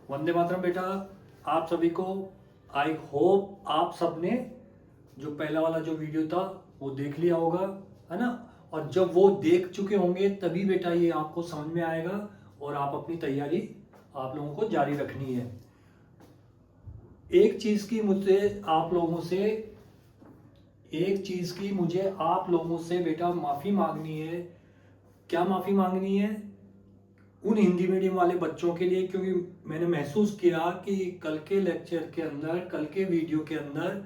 वंदे मातरम बेटा। आप सभी को आई होप आप सबने जो पहला वाला जो वीडियो था वो देख लिया होगा, है ना। और जब वो देख चुके होंगे तभी बेटा ये आपको समझ में आएगा और आप अपनी तैयारी आप लोगों को जारी रखनी है। एक चीज की मुझे आप लोगों से मुझे आप लोगों से बेटा माफी मांगनी है। क्या माफी मांगनी है? उन हिंदी मीडियम वाले बच्चों के लिए, क्योंकि मैंने महसूस किया कि कल के लेक्चर के अंदर, कल के वीडियो के अंदर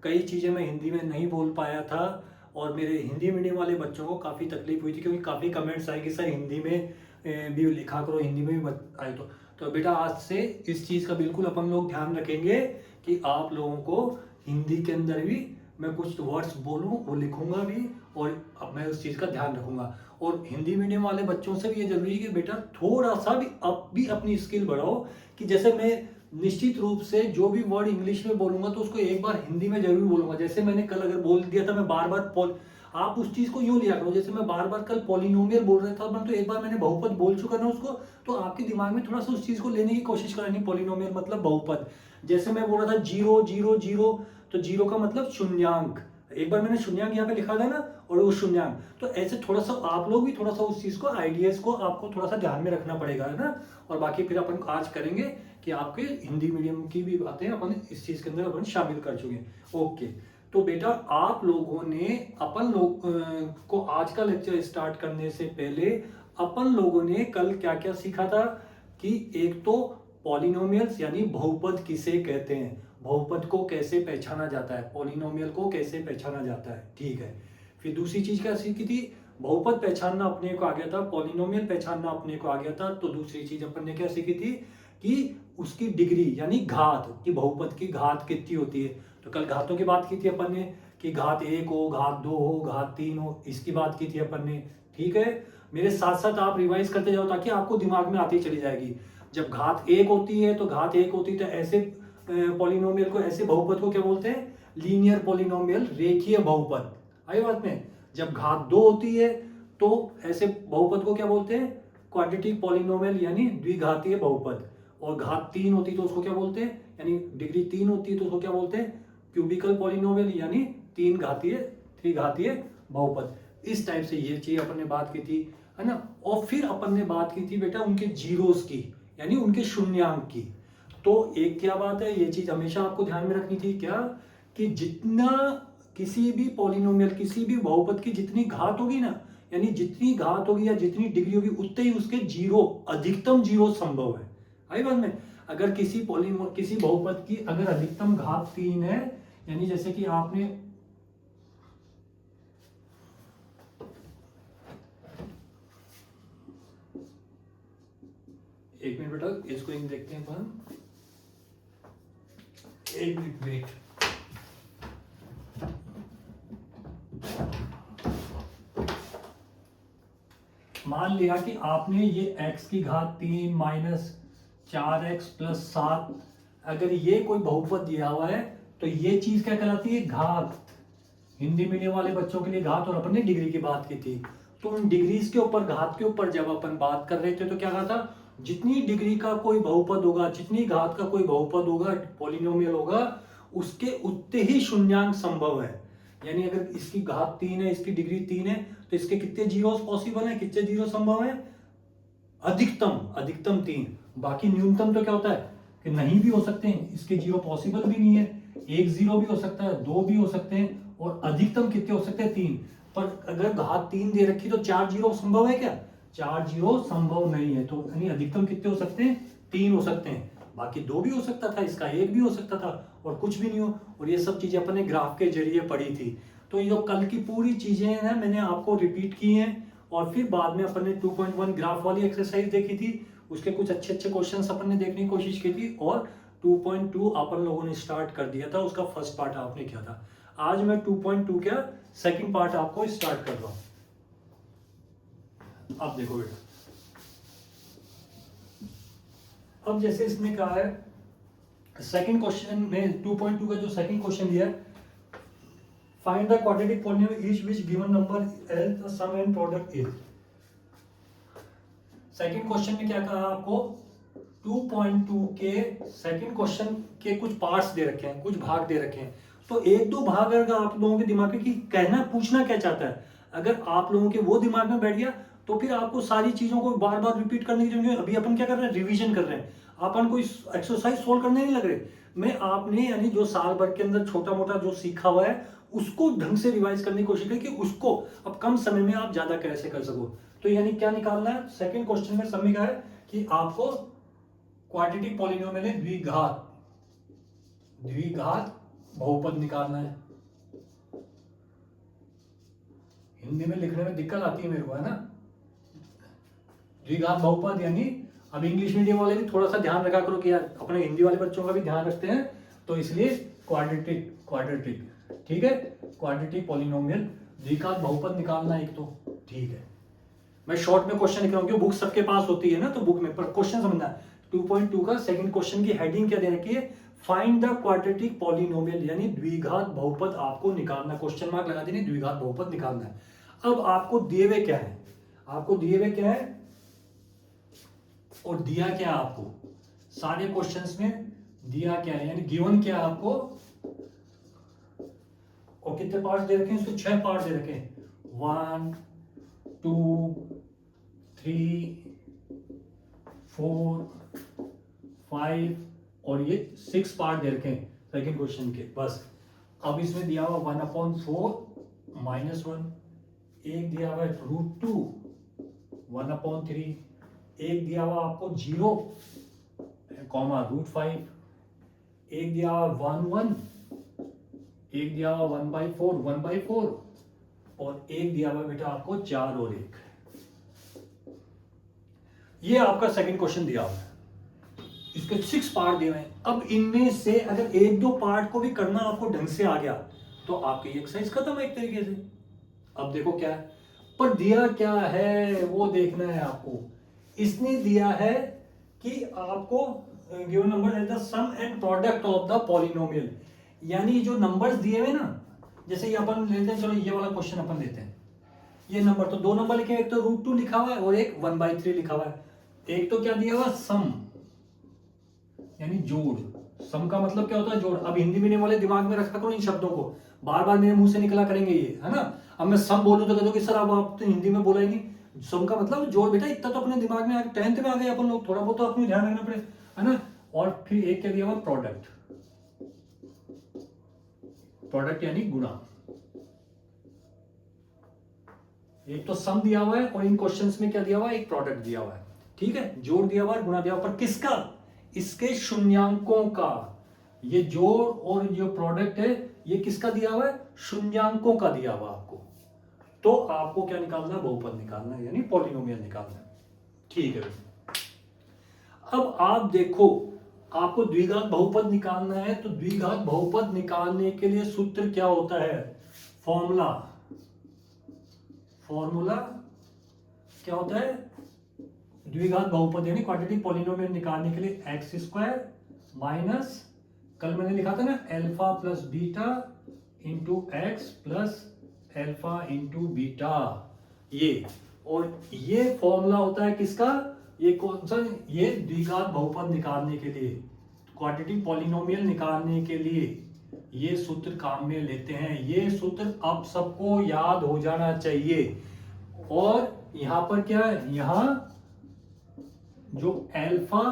कई चीज़ें मैं हिंदी में नहीं बोल पाया था और मेरे हिंदी मीडियम वाले बच्चों को काफ़ी तकलीफ हुई थी, क्योंकि काफ़ी कमेंट्स आए कि सर हिंदी में भी लिखा करो, हिंदी में भी आए। तो बेटा आज से इस चीज़ का बिल्कुल अपन लोग ध्यान रखेंगे कि आप लोगों को हिंदी के अंदर भी मैं कुछ वर्ड्स बोलूँ वो लिखूंगा भी, और अब मैं उस चीज़ का ध्यान रखूंगा। और हिंदी मीडियम वाले बच्चों से भी ये जरूरी है कि बेटा थोड़ा सा भी अब भी अपनी स्किल बढ़ाओ, कि जैसे मैं निश्चित रूप से जो भी वर्ड इंग्लिश में बोलूंगा तो उसको एक बार हिंदी में जरूर बोलूंगा। जैसे मैंने कल अगर बोल दिया था, मैं बार बार आप उस चीज को यूं लिया करो, जैसे मैं बार बार कल पॉलिनोमियल बोल रहा था, मैं तो एक बार मैंने बहुपद बोल चुका ना उसको, तो आपके दिमाग में थोड़ा सा उस चीज को लेने की कोशिश करनी। पॉलिनोमियल मतलब बहुपद। जैसे मैं बोल रहा था 0 0 0, तो 0 का मतलब शून्यांक, एक बार मैंने शून्यांक यहाँ पे लिखा था ना, और वो शून्यांक। तो ऐसे थोड़ा सा आप लोग भी थोड़ा सा उस चीज को, आइडियाज को आपको थोड़ा सा ध्यान में रखना पड़ेगा, है ना। और बाकी फिर अपन आज करेंगे कि आपके हिंदी मीडियम की भी बातें अपन इस चीज के अंदर अपन शामिल कर चुके हैं। ओके, तो बेटा आप लोगों ने अपन लोग को आज का लेक्चर स्टार्ट करने से पहले अपन लोगों ने कल क्या क्या सीखा था कि एक तो पॉलिनोमियल्स यानी बहुपद किसे कहते हैं, बहुपद को कैसे पहचाना जाता है, पॉलिनोमियल को कैसे पहचाना जाता है, ठीक है। फिर दूसरी चीज क्या सीखी थी? बहुपद पहचानना अपने को आ गया था, पॉलिनोमियल पहचानना अपने को आ गया था। तो दूसरी चीज अपन ने क्या सीखी थी कि उसकी डिग्री यानी घात, कि बहुपद की घात कितनी होती है। तो कल घातों की बात की थी अपन ने कि घात 1 हो, घात 2 हो, घात 3 हो, इसकी बात की थी अपन ने, ठीक है। मेरे साथ साथ आप रिवाइज करते जाओ ताकि आपको दिमाग में आती चली जाएगी। जब घात 1 होती है तो घात 1 होती है तो ऐसे पॉलिनोमियल को, ऐसे बहुपद को क्या बोलते हैं? लीनियर पॉलिनोमियल, रेखीय बहुपद। आई बात में? जब घात 2 होती है तो ऐसे बहुपद को क्या बोलते हैं? क्वाड्रेटिक पॉलिनोमियल यानी द्विघातीय बहुपद। और घात 3 होती है तो उसको क्या बोलते हैं, यानी डिग्री 3 होती है तो उसको क्या बोलते हैं? क्यूबिकल पॉलिनोमियल यानी त्रिघातीय बहुपद। इस टाइप से ये चीज अपन ने बात की थी, है ना। और फिर अपन ने बात की थी बेटा उनके जीरोस की, यानी उनके शून्यांक की। तो एक क्या बात है, ये चीज हमेशा आपको ध्यान में रखनी थी क्या, कि जितना किसी भी पॉलिनोमियल, किसी भी बहुपद की जितनी घात होगी ना, यानी जितनी घात होगी या जितनी डिग्री होगी उतने ही उसके जीरो, अधिकतम जीरो संभव है। आई बात में? अगर किसी बहुपद की अगर अधिकतम घात 3 है, यानी जैसे कि आपने एक मिनट बेटा इसको देखते हैं अपन, एक मिनट वेट। मान लिया कि आपने ये x की घात 3 माइनस 4x प्लस 7, अगर ये कोई बहुपद दिया हुआ है तो ये चीज क्या कहलाती है? घात। हिंदी मीडियम वाले बच्चों के लिए घात, और अपन ने डिग्री की बात की थी। तो उन डिग्रीज के ऊपर, घात के ऊपर जब अपन बात कर रहे थे तो क्या कहा था? जितनी डिग्री का कोई बहुपद होगा, जितनी घात का कोई बहुपद होगा, पॉलिनोमियल होगा, उसके उतने ही शून्यांक संभव है। यानी अगर इसकी घात 3 है, इसकी डिग्री 3 है, तो इसके कितने जीरोस पॉसिबल है, कितने जीरो संभव है? अधिकतम 3। बाकी न्यूनतम तो क्या होता है कि नहीं भी हो सकते हैं, इसके जीरो पॉसिबल भी नहीं है। एक जीरो भी हो सकता है, 2 भी हो सकते हैं, और अधिकतम कितने हो सकते हैं? 3। पर अगर घात 3 दे रखी तो 4 जीरो संभव है क्या? 4 जीरो संभव नहीं है। तो यानी अधिकतम कितने हो सकते हैं? 3 हो सकते हैं। बाकी 2 भी हो सकता था, इसका 1 भी हो सकता था, और कुछ भी नहीं हो। और ये सब चीजें अपन ने ग्राफ के जरिए पढ़ी थी। तो ये जो कल की पूरी चीजें हैं मैंने आपको रिपीट की हैं, और फिर बाद में अपन ने 2.1 ग्राफ वाली एक्सरसाइज देखी थी, उसके कुछ अच्छे अच्छे क्वेश्चंस अपन ने देखने की कोशिश की थी, और 2.2 अपन लोगों ने स्टार्ट कर दिया था, उसका फर्स्ट पार्ट आपने किया था। आज मैं 2.2 का सेकंड पार्ट आपको स्टार्ट कर रहा हूं। अब देखो बेटा, अब जैसे इसमें कहा है सेकंड क्वेश्चन में 2.2 का जो सेकंड क्वेश्चन दिया है, find the quadratic polynomial each which given number l sum and product is. Second question में क्या कहा आपको 2.2 के सेकंड क्वेश्चन के कुछ पार्ट्स दे रखे हैं, कुछ भाग दे रखे हैं। तो एक दो भाग अगर आप लोगों के दिमाग में कि कहना पूछना क्या चाहता है, अगर आप लोगों के वो दिमाग में बैठ गया तो फिर आपको सारी चीजों को बार बार रिपीट करने की जरूरत नहीं। अभी अपन क्या कर रहे हैं, रिवीजन कर रहे हैं, अपन कोई एक्सरसाइज सोल्व करने नहीं लग रहे। मैं आपने यानी जो साल भर के अंदर छोटा मोटा जो सीखा हुआ है उसको ढंग से रिवाइज करने की कोशिश करें कि उसको अब कम समय में आप ज्यादा कैसे कर सको। तो यानी क्या निकालना है, सेकंड क्वेश्चन में समय का है कि आपको क्वाड्रेटिक पॉलिनोमियल में द्विघात बहुपद निकालना है। हिंदी में लिखने में दिक्कत आती है मेरे को, है ना। द्विघात बहुपद यानी अब इंग्लिश मीडियम वाले भी थोड़ा सा ध्यान रखा करो कि यार अपने हिंदी वाले बच्चों का भी ध्यान रखते हैं, तो इसलिए क्वाड्रेटिक ठीक है, क्वाड्रेटिक पॉलिनोमियल द्विघात बहुपद निकालना एक तो ठीक है। मैं शॉर्ट में क्वेश्चन लिख रहा हूँ क्योंकि बुक सबके पास होती है ना, तो बुक में पर क्वेश्चन समझना है। 2.2 का सेकंड क्वेश्चन की हेडिंग क्या दे रखी है, फाइंड द क्वाड्रेटिक पॉलिनोमियल यानी द्विघात बहुपद आपको निकालना, क्वेश्चन मार्क लगा देने, द्विघात बहुपद निकालना है। अब आपको दिए हुए क्या है, आपको दिए हुए क्या है और दिया क्या है आपको, सारे क्वेश्चंस में दिया क्या है यानी गिवन क्या है आपको, और कितने पार्ट्स दे रखे हैं, इसको 6 पार्ट्स दे रखे हैं, 1 2 3 4 5 और ये 6 पार्ट दे रखे हैं सेकंड क्वेश्चन के बस। अब इसमें दिया हुआ 1/4 -1, एक दिया हुआ है √2 1/3, एक दिया हुआ आपको 0 √5, एक दिया हुआ 1/1, एक दिया हुआ 1/4 और एक दिया हुआ बेटा आपको 4 और 1। ये आपका सेकंड क्वेश्चन दिया हुआ है, इसके 6 पार्ट दिए हुए हैं। अब इनमें से अगर एक दो पार्ट को भी करना आपको ढंग से आ गया तो आपकी एक्सरसाइज खत्म है एक तरीके से। अब देखो क्या है, पर दिया क्या है वो देखना है आपको। इसने दिया है कि आपको given number is the sum and product of the polynomial, यानी जो नंबर्स दिए हुए ना, जैसे ये अपन लेते हैं, चलो ये वाला क्वेश्चन अपन लेते हैं, ये नंबर तो 2 नंबर लिखे, एक तो √2 लिखा हुआ है और एक 1/3 लिखा हुआ है। एक तो क्या दिया हुआ सम यानी जोड़, सम का मतलब क्या होता है जोड़। अब हिंदी मीडियम वाले दिमाग में रखा करो इन शब्दों को, बार बार मेरे मुंह से निकला करेंगे ये, है ना। अब मैं सम बोलूं तो कह दो कि सर अब आप तो हिंदी में बोला ही नहीं, सम का मतलब जोड़। बेटा इतना तो अपने दिमाग में 10th में आ गए अपन लोग, थोड़ा बहुत तो अपने ध्यान रखना पड़े, है ना। और फिर एक क्या दिया हुआ प्रोडक्ट, प्रोडक्ट यानी गुणा। एक तो सम दिया हुआ है और इन क्वेश्चंस में क्या दिया हुआ है, एक प्रोडक्ट दिया हुआ है, ठीक है। जोड़ दिया हुआ है, गुणा दिया हुआ, पर किसका, इसके शून्यांकों का। ये जोड़ और जो प्रोडक्ट है ये किसका दिया हुआ है, शून्यांकों का दिया हुआ आपको। तो आपको क्या निकालना है, बहुपद निकालना है यानी पॉलिनोमियल निकालना है, ठीक है। अब आप देखो, आपको द्विघात बहुपद निकालना है, तो द्विघात बहुपद निकालने के लिए सूत्र क्या होता है, फॉर्मूला क्या होता है, द्विघात बहुपद यानी क्वाड्रेटिक पॉलिनोमियल निकालने के लिए x² माइनस, कल मैंने लिखा था ना alpha plus beta into x plus alpha into beta, ये। और ये फॉर्मूला होता है किसका, ये कौन सा, ये द्विघात बहुपद निकालने के लिए, क्वाड्रेटिक पॉलिनोमियल निकालने के लिए ये सूत्र काम में लेते हैं। ये सूत्र अब सबको याद हो जाना चाहिए। और यहां पर क्या है, यहां जो अल्फा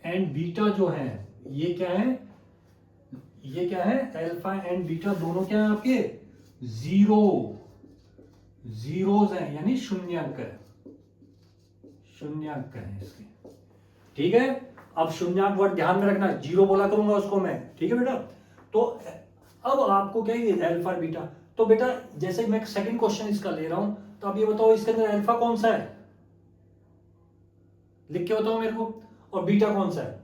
एंड बीटा जो है ये क्या है, ये क्या है, अल्फा एंड बीटा दोनों क्या है आपके, जीरोज हैं यानी शून्यांक है, शून्यांक है इसके, ठीक है। अब शून्यांक वर्ड ध्यान में रखना, जीरो बोला करूंगा उसको मैं, ठीक है बेटा। तो अब आपको क्या है, अल्फा बीटा, तो बेटा जैसे मैं सेकंड क्वेश्चन इसका ले रहा हूं, तो अब ये बताओ इसके अंदर अल्फा कौन सा है, लिख के बताओ मेरे को, और बीटा कौन सा है,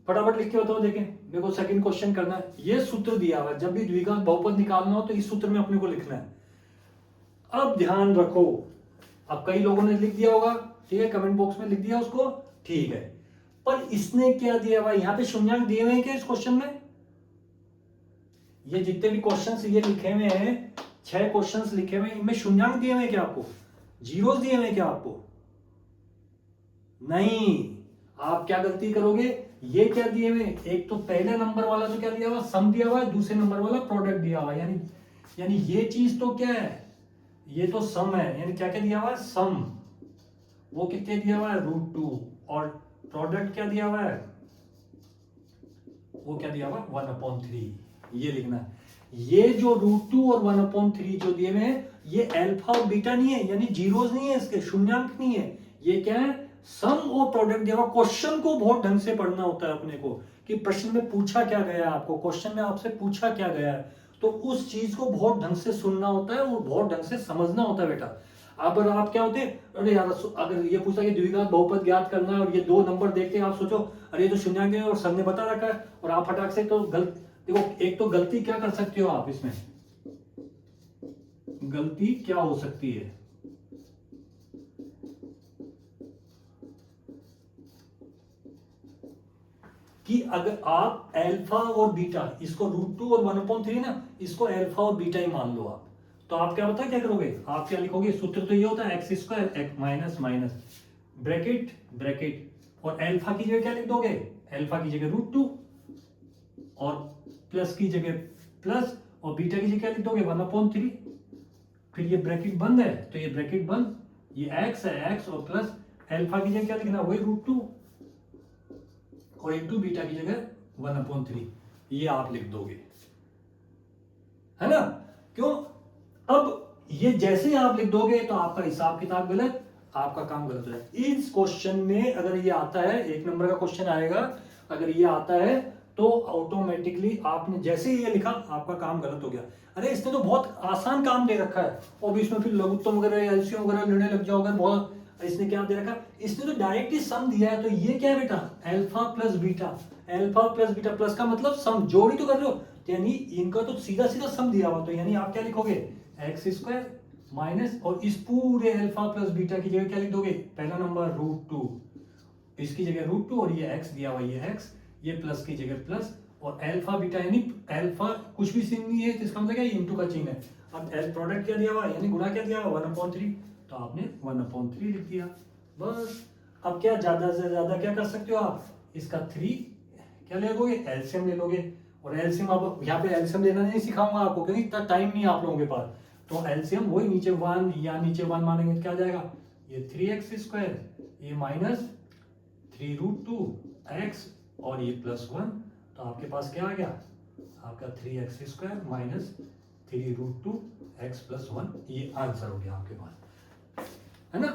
फटाफट लिख के बताओ। देखें मेरे को सेकंड क्वेश्चन करना है, ये सूत्र दिया हुआ है, जब भी द्विघात बहुपद निकालना हो तो इस सूत्र में अपने को लिखना है। अब ध्यान रखो, अब कई लोगों ने लिख दिया होगा, ठीक है, कमेंट बॉक्स में लिख दिया उसको, ठीक है, पर इसने क्या दिया हुआ, यहाँ पे शून्यांक दिए हुए हैं क्या इस क्वेश्चन में, ये जितने भी क्वेश्चंस ये लिखे हुए हैं, 6 क्वेश्चंस लिखे हुए हैं, इनमें शून्यांक दिए हुए हैं क्या आपको, जीरोस दिए हुए हैं क्या आपको, नहीं, आप क्या गलती करोगे, ये क्या दिए हुए, एक तो पहले नंबर वाला तो क्या दिया हुआ, सम दिया हुआ है, दूसरे नंबर वाला प्रोडक्ट दिया हुआ है, यानी ये चीज तो क्या है, ये तो सम है, यानी क्या क्या दिया हुआ है, सम, वो कितने दिया हुआ है, √2, और प्रोडक्ट क्या दिया हुआ है, वो क्या दिया हुआ है, 1/3, ये लिखना है। ये जो √2 और 1/3 जो दिए हुए हैं, ये अल्फा और बीटा नहीं है, यानी जीरोस नहीं है, इसके शून्यांक नहीं है, ये क्या है, सम और प्रोडक्ट दिया हुआ। क्वेश्चन को बहुत ढंग से पढ़ना होता है अपने को, कि प्रश्न में पूछा क्या गया है, आपको क्वेश्चन में आपसे पूछा क्या गया है, तो उस चीज को बहुत ढंग से सुनना होता है और बहुत ढंग से समझना होता है बेटा। अगर आप क्या होते, अरे यार अगर ये पूछा कि द्विघात बहुपद ज्ञात करना है और ये दो नंबर देखते हैं, आप सोचो अरे ये तो शून्यांक है और सर ने बता रखा है, और आप फटाक से तो देखो, एक तो गलती क्या कर सकते हो आप, इसमें गलती क्या हो सकती है, कि अगर आप अल्फा और बीटा, इसको √2 और 1/3 ना, इसको अल्फा और बीटा ही मान लो आप, तो आप क्या पता क्या करोगे, आप क्या लिखोगे, सूत्र तो ये होता है x² minus minus bracket bracket, और अल्फा की जगह क्या लिख दोगे, अल्फा की जगह √2, और प्लस की जगह प्लस, और बीटा की जगह क्या लिख दोगे, 1/3, फिर ये ब्रैकेट बंद है तो ये ब्रैकेट बंद, ये x है, x और प्लस अल्फा की जगह क्या लिखना, वही √2, और इंटू बीटा की जगह 1/3, ये आप लिख दोगे, है ना, क्यों, अब ये जैसे ही आप लिख दोगे तो आपका हिसाब किताब गलत, आपका काम गलत हो जाए। इस क्वेश्चन में अगर ये आता है, 1 नंबर का क्वेश्चन आएगा, अगर ये आता है तो ऑटोमेटिकली आपने जैसे ही ये लिखा, आपका काम गलत हो गया। अरे इसने तो बहुत आसान काम दे रखा है, और भी इसमें फिर लघुत्तम वगैरह एलसीएम वगैरह लेने लग जाओगे बहुत, इसने क्या दे रखा, इसने तो डायरेक्ट ही सम दिया है, तो ये क्या है बेटा, alpha plus beta, alpha plus beta, plus का मतलब सम, जोड़ी तो कर रहे हो, तो यानी इनका तो सीधा सीधा सम दिया हुआ, तो यानी आप क्या लिखोगे, x² माइनस, और इस पूरे अल्फा प्लस बीटा की जगह क्या लिख दोगे, पहला नंबर √2, इसकी जगह √2, और ये x दिया हुआ, ये x, ये प्लस की जगह प्लस, और अल्फा बीटा, यानी अल्फा कुछ भी चिन्ह नहीं है, तो इसका मतलब क्या, इंटू का चिन्ह है, अब प्रोडक्ट क्या दिया हुआ, यानी गुणा क्या दिया हुआ, 1/3, तो आपने 1/3 लिख दिया, बस। अब क्या ज्यादा से ज्यादा क्या कर सकते हो आप, इसका 3 क्या ले लोगे, एलसीएम ले लोगे, और एलसीएम, अब यहाँ पे एलसीएम लेना नहीं सिखाऊंगा आपको, क्योंकि इतना टाइम नहीं है आप लोगों के पास, तो एलसीएम वही नीचे 1 या नीचे 1 मानेंगे तो क्या आ जाएगा, ये 3x², ये माइनस 3√2x, और ये +1, तो आपके पास क्या आ गया, आपका 3x² माइनस 3√2x + 1, ये आंसर हो गया आपके पास, है ना।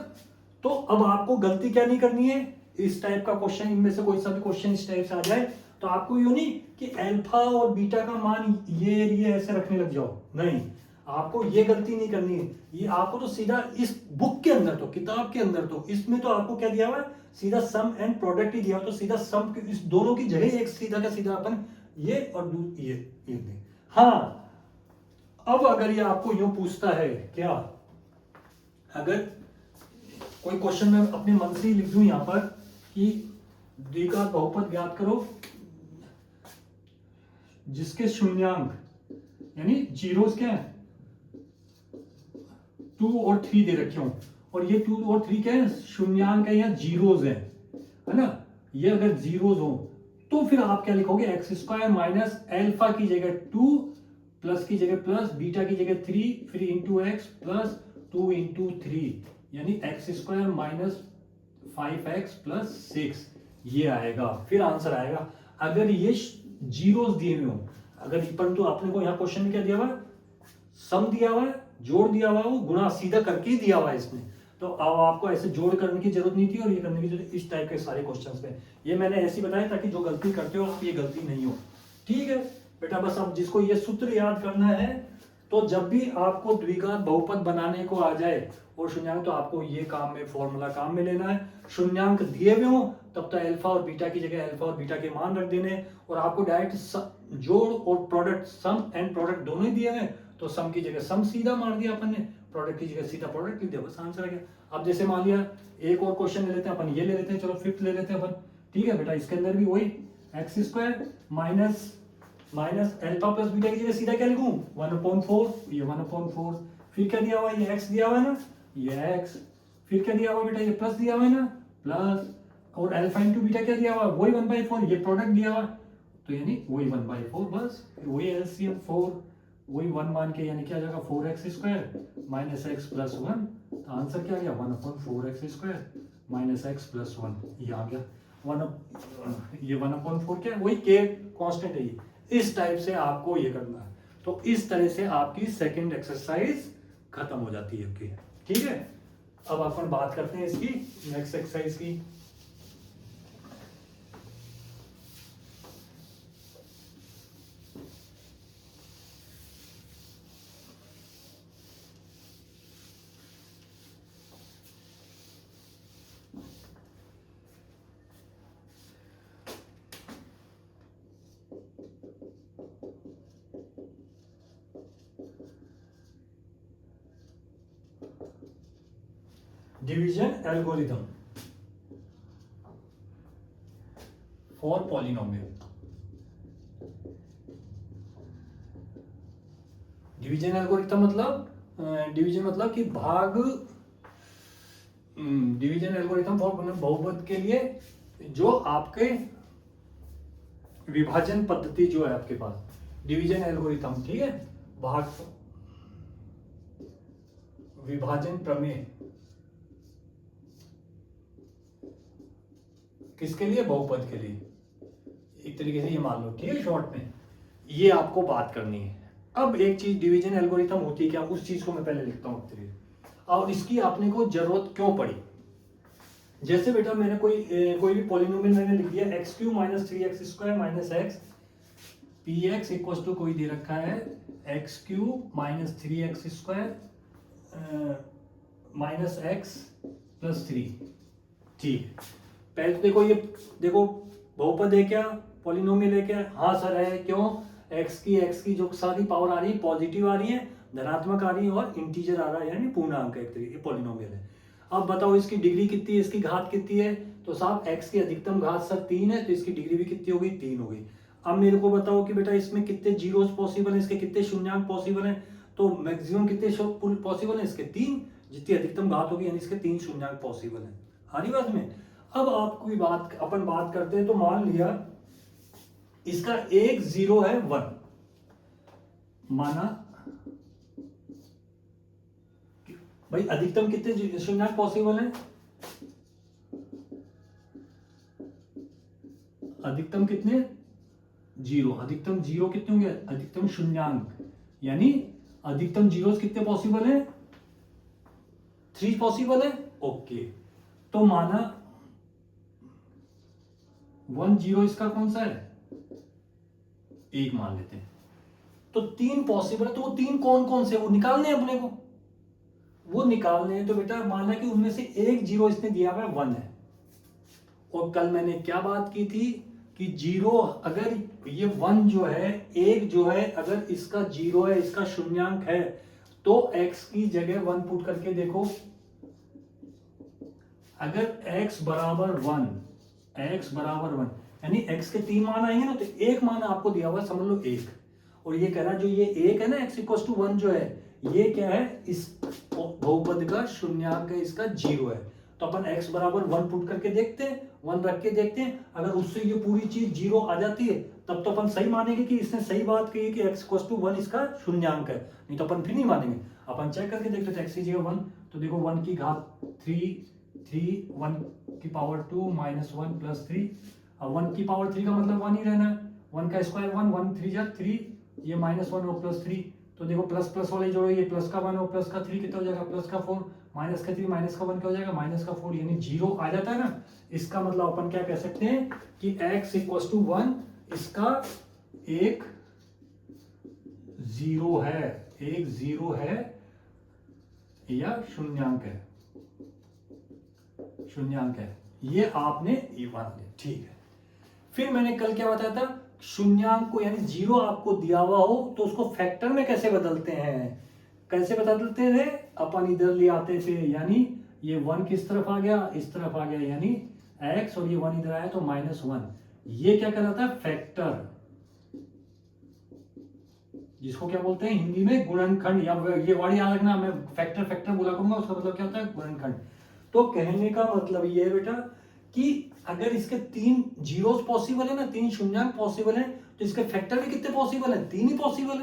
तो अब आपको गलती क्या नहीं करनी है, इस टाइप का क्वेश्चन, इनमें से कोई सा भी क्वेश्चन इस टाइप से आ जाए, तो आपको यूं नहीं कि अल्फा और बीटा का मान ये ऐसे रखने लग जाओ, नहीं, आपको ये गलती नहीं करनी है, ये आपको तो सीधा इस बुक के अंदर, तो किताब के अंदर, तो इसमें तो आपको क्या दिया हुआ है, सीधा सम एंड प्रोडक्ट ही दिया, तो सीधा सम, इस दोनों की जगह एक सीधा का सीधा अपन ये और ये हाँ। अब अगर ये आपको यूं पूछता है, क्या अगर कोई क्वेश्चन में अपने मन से ही लिख दूं यहां पर कि द्विघात बहुपद ज्ञात करो जिसके शून्यांक यानी जीरोस क्या है, 2 और 3 दे रखे हो, और ये 2 और 3 क्या है, शून्यांक है या जीरोस है ना, ये अगर जीरोस हो तो फिर आप क्या लिखोगे, x² माइनस अल्फा की जगह 2, प्लस की जगह प्लस, बीटा की जगह 3, फिर इंटू x प्लस 2 इंटू 3, यानी x² माइनस 5x प्लस 6, ये आएगा, फिर आंसर आएगा। अगर ये जीरोस दिए हुए हो, अगर परंतु आपने को यहाँ क्वेश्चन में क्या दिया हुआ है, सम दिया हुआ है, जोड़ दिया हुआ है, वो गुणा सीधा करके ही दिया हुआ है इसमें, तो अब आपको ऐसे जोड़ करने की जरूरत नहीं थी और ये करने की जरूरत, इस टाइप के सारे क्वेश्चंस में ये मैंने ऐसे बताया ताकि जो गलती करते हो आप ये गलती नहीं हो, ठीक है बेटा। बस अब जिसको ये सूत्र याद करना है, तो जब भी आपको द्विघात बहुपद बनाने को आ जाए और शून्यांक, तो आपको ये काम में फॉर्मूला काम में लेना है, शून्यांक दिए हुए हो तब तक अल्फा और बीटा की जगह अल्फा और बीटा के मान रख देने, और आपको डायरेक्ट जोड़ और प्रोडक्ट, सम एंड प्रोडक्ट दोनों ही दिए हैं, तो सम की जगह सम सीधा मार दिया अपन ने, प्रोडक्ट की जगह सीधा प्रोडक्ट लिख दिया, बस आंसर आ गया। अब जैसे मान लिया एक और क्वेश्चन ले लेते हैं अपन, ये ले लेते हैं, चलो 5th ले लेते हैं अपन, ठीक है बेटा। इसके अंदर भी वही x² minus alpha plus beta की जगह सीधा क्या लिखूं, 1/4, ये 1/4, फिर क्या दिया हुआ है, ये x दिया हुआ है ना, ये x, फिर क्या दिया हुआ बेटा, ये प्लस दिया हुआ है ना, प्लस और अल्फा इंटू बीटा क्या दिया हुआ, वही 1/4, ये प्रोडक्ट दिया हुआ, तो यानी वही 1/4, बस वही एलसीएम 4, वही 1 मान के, यानी क्या जाएगा 4x² माइनस एक्स प्लस 1, तो आंसर क्या आ गया 1/4x² माइनस एक्स प्लस 1, ये आ गया 1/4 क्या है, वही के कांस्टेंट है ये। इस टाइप से आपको ये करना है, तो इस तरह से आपकी सेकंड एक्सरसाइज खत्म हो जाती है आपकी, ठीक है। अब अपन बात करते हैं इसकी नेक्स्ट एक्सरसाइज की। Division algorithm for polynomial. Division algorithm मतलब डिवीजन मतलब कि भाग, डिवीजन एल्गोरिथम फॉर बहुपद के लिए जो आपके विभाजन पद्धति जो है आपके पास, डिवीजन एल्गोरिथम, ठीक है, भाग विभाजन प्रमेय किसके लिए, बहुपद के लिए, एक तरीके से ये मान लो, ठीक है, शॉर्ट में ये आपको बात करनी है। अब एक चीज डिवीजन एल्गोरिथम होती है क्या, उस चीज को मैं पहले लिखता हूं, और इसकी आपने को जरूरत क्यों पड़ी। जैसे बेटा मैंने कोई भी पॉलिनोमियल मैंने लिख दिया x³ minus 3x² minus x, p x equal to कोई दे रखा है x³ minus 3x² minus x plus 3, ठीक है। पहले तो देखो, ये देखो बहुपद है क्या, पॉलिनोमियल है क्या, हाँ सर है, क्यों, x की जो सारी पावर आ रही है पॉजिटिव आ रही है, धनात्मक आ रही है, और इंटीजर आ रहा है यानी पूर्णांक, एक तरीके पॉलिनोमियल है। अब बताओ इसकी डिग्री कितनी है, इसकी घात कितनी है, तो साहब x की अधिकतम घात सर 3 है, तो इसकी डिग्री भी कितनी हो गई, 3 हो गई। अब मेरे को बताओ कि बेटा इसमें कितने जीरोस पॉसिबल है, इसके कितने शून्यांक पॉसिबल है, तो मैक्सिमम कितने पॉसिबल है, इसके 3, जितनी अधिकतम घात होगी यानी इसके 3 शून्यांक पॉसिबल है। आ रही बात में। अब आपको बात अपन बात करते हैं, तो मान लिया इसका एक 0 है 1, माना भाई अधिकतम कितने शून्यांक पॉसिबल है, अधिकतम कितने 0, अधिकतम 0 कितने होंगे, अधिकतम शून्यांक, यानी अधिकतम जीरोस कितने पॉसिबल है, 3 पॉसिबल है, ओके। तो माना 1 0 इसका कौन सा है, 1 मान लेते हैं, तो 3 पॉसिबल है, तो वो 3 कौन कौन से वो निकालने हैं अपने को, वो निकालने हैं। तो बेटा माना कि उनमें से एक 0 इसने दिया हुआ 1 है, और कल मैंने क्या बात की थी कि 0 अगर ये 1 जो है, एक जो है, अगर इसका 0 है, इसका शून्यांक है, तो x की जगह 1 पुट करके देखो, अगर x बराबर 1 यानी x के 3 मान आएंगे ना, तो एक मान आपको दिया हुआ समझ लो 1, और ये कह रहा है जो ये 1 है ना, x इक्वल टू 1 जो है, ये क्या है, इस बहुपद का शून्यांक है, इसका 0 है। तो अपन x बराबर 1 पुट करके देखते हैं, 1 रख के देखते हैं, अगर उससे ये पूरी चीज 0 आ जाती है, तब तो अपन सही मानेंगे कि इसने सही बात कही कि x इक्वल टू 1 इसका शून्यांक है, नहीं तो अपन फिर नहीं मानेंगे। अपन चेक करके देखते हैं, x की जगह 1, तो देखो 1 की घात 3 1 की पावर 2 माइनस 1 प्लस 3, अब 1 की पावर 3 का मतलब 1 ही रहना है, 1 का स्क्वायर 1 3 जा 3, ये माइनस 1 और प्लस 3, तो देखो प्लस प्लस वाले जोड़ो, ये प्लस का 1 और प्लस का 3 कितना हो जाएगा, प्लस का 4, माइनस का 3 माइनस का 1 क्या हो जाएगा, माइनस का 4, यानी 0 आ जाता है ना। इसका मतलब अपन क्या कह सकते हैं कि x इक्वल टू 1 इसका एक 0 है, एक 0 है या शून्यांक है, शून्यांक है, ये आपने ये मान लिया, ठीक है। फिर मैंने कल क्या बताया था, शून्यांक को यानी 0 आपको दिया हुआ हो तो उसको फैक्टर में कैसे बदलते हैं, कैसे बदलते थे, अपन इधर ले आते थे, यानी ये 1 किस तरफ आ गया, इस तरफ आ गया, यानी x, और ये 1 इधर आया तो -1, ये क्या कहलाता है, फैक्टर, जिसको क्या बोलते हैं हिंदी में गुणनखंड, या ये वर्ड याद रखना, मैं फैक्टर बोला करूंगा, उसका मतलब क्या होता है, गुणनखंड। तो कहने का मतलब ये है बेटा कि अगर इसके 3 जीरोस पॉसिबल है ना, 3 शून्यांक पॉसिबल है, तो इसके फैक्टर भी कितने पॉसिबल है? 3 ही पॉसिबल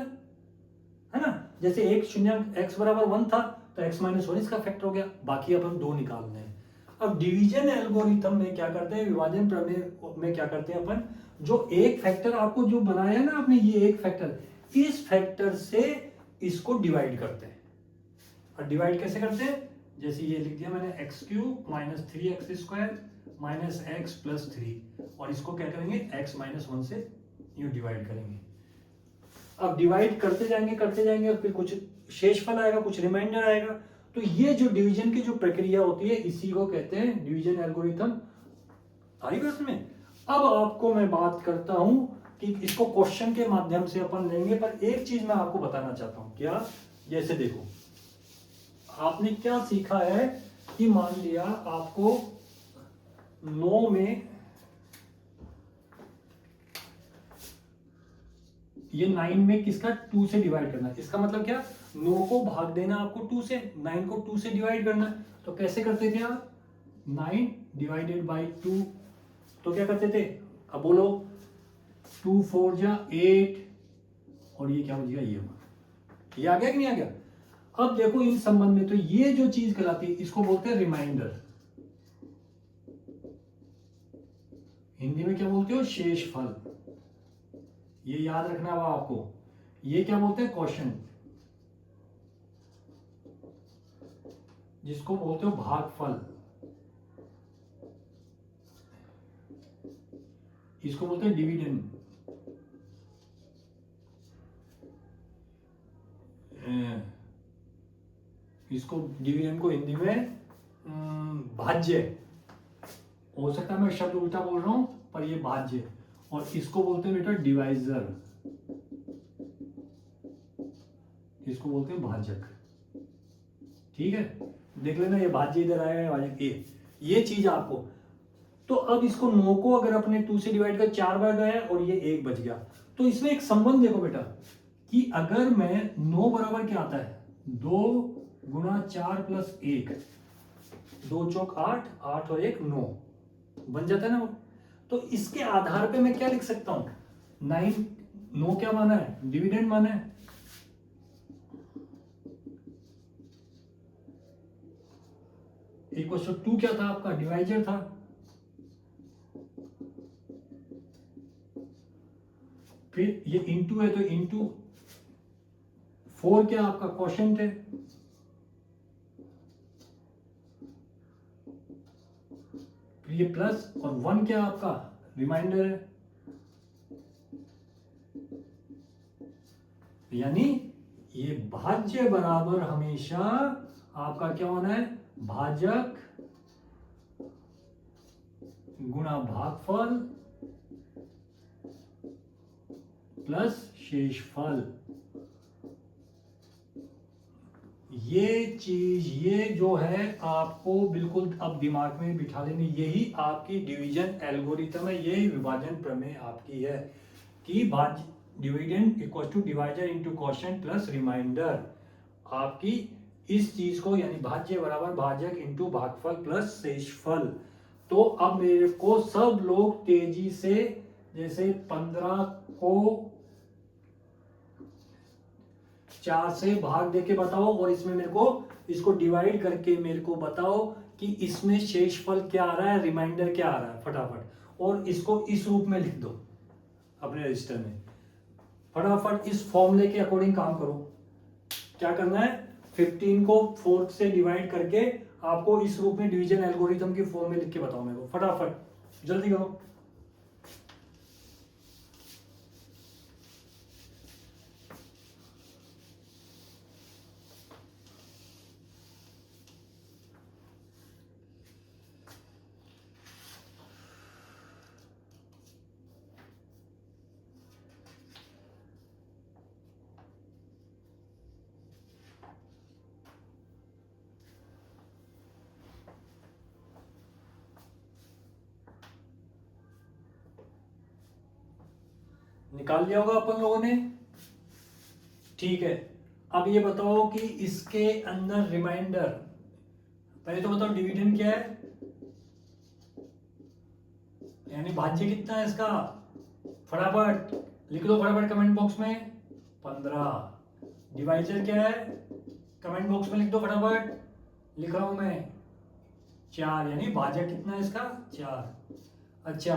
है ना। जैसे एक शून्यांक x बराबर 1 था तो x माइनस 1 इसका फैक्टर हो गया, बाकी अपन 2 निकालने हैं। अब डिवीजन एल्गोरिथम में क्या करते हैं, विभाजन प्रमेय में क्या करते हैं अपन, जो एक फैक्टर आपको जो बनाया है ना आपने, ये एक फैक्टर, इस फैक्टर से इसको डिवाइड करते हैं। और डिवाइड कैसे करते हैं, जैसे ये लिख दिया मैंने x cube minus 3x square minus x plus 3, और इसको क्या करेंगे x माइनस 1 से यूं डिवाइड करेंगे। अब डिवाइड करते जाएंगे और फिर कुछ शेषफल आएगा, कुछ रिमाइंडर आएगा। तो ये जो डिवीजन की जो प्रक्रिया होती है इसी को कहते हैं डिवीजन एल्गोरिथम। आई बात में। अब आपको मैं बात करता हूं कि इसको क्वेश्चन के माध्यम से अपन लेंगे, पर एक चीज मैं आपको बताना चाहता हूं। क्या? जैसे देखो, आपने क्या सीखा है कि मान लिया आपको 9 में ये 9 में किसका 2 से डिवाइड करना है, इसका मतलब क्या, 9 को भाग देना आपको 2 से, 9 को 2 से डिवाइड करना है। तो कैसे करते थे आप, 9 डिवाइडेड बाई 2, तो क्या करते थे, अब बोलो, 2 4 जा 8, और ये क्या हो जाएगा, ये आ गया कि नहीं आ गया। अब देखो इन संबंध में, तो ये जो चीज कहलाती है इसको बोलते हैं रिमाइंडर, हिंदी में क्या बोलते हो, शेषफल। ये याद रखना होगा आपको। ये क्या बोलते हैं, क्वेश्चन, जिसको बोलते हो भागफल, इसको बोलते हैं डिविडेंड, इसको डिविडेंड को हिंदी में भाज्य, हो सकता है मैं शब्द उल्टा बोल रहा हूं, पर ये भाज्य, और इसको बोलते हैं बेटा डिवाइजर, इसको बोलते हैं भाजक। ठीक है, देख लेना, ये भाज्य इधर आया है, ये चीज आपको। तो अब इसको 9 को अगर अपने 2 से डिवाइड कर 4 बार गया और ये 1 बच गया, तो इसमें एक संबंध देखो बेटा, कि अगर मैं 9 बराबर क्या आता है, 2 गुना 4 प्लस 1, 2 चौक 8, 8 और 1 9 बन जाता है ना वो। तो इसके आधार पे मैं क्या लिख सकता हूं, 9 क्या माना है, डिविडेंड माना है, इक्वल टू 2 क्या था आपका, डिवाइजर था, फिर ये इंटू है तो इंटू 4 क्या आपका क्वोशंट है, फिर ये प्लस, और 1 क्या आपका रिमाइंडर है। यानी ये भाज्य बराबर हमेशा आपका क्या होना है, भाजक गुणा भागफल प्लस शेषफल। ये चीज, ये जो है आपको बिल्कुल अब दिमाग में बिठा लेनी, यही आपकी डिवीजन एल्गोरिथम है, यही विभाजन प्रमेय आपकी है, कि भाज्य dividend equal to divisor into quotient plus remainder. आपकी इस चीज को, यानी भाज्य बराबर भाजक इनटू भागफल प्लस शेषफल। तो अब मेरे को सब लोग तेजी से, जैसे 15 को 4 से भाग देके बताओ, और इसमें मेरे को इसको डिवाइड करके मेरे को बताओ कि इसमें शेषफल क्या आ रहा है, रिमाइंडर क्या आ रहा है, फटाफट, और इसको इस रूप में लिख दो अपने रजिस्टर में। फटाफट इस फॉर्मूले के अकॉर्डिंग काम करो। क्या करना है, 15 को 4 से डिवाइड करके आपको इस रूप में डिवीजन एल्गोरिथम की फॉर्म में लिख के बताओ मेरे को, फटाफट जल्दी करो। निकाल लिया होगा अपन लोगों ने, ठीक है। अब ये बताओ कि इसके अंदर रिमाइंडर, पहले तो बताओ डिविडेंड क्या है, यानी भाज्य कितना है इसका, फटाफट लिख दो फटाफट कमेंट बॉक्स में, 15। डिवाइजर क्या है, कमेंट बॉक्स में लिख दो फटाफट, लिख रहा हूं मैं, 4। यानी भाजक कितना है इसका, 4। अच्छा,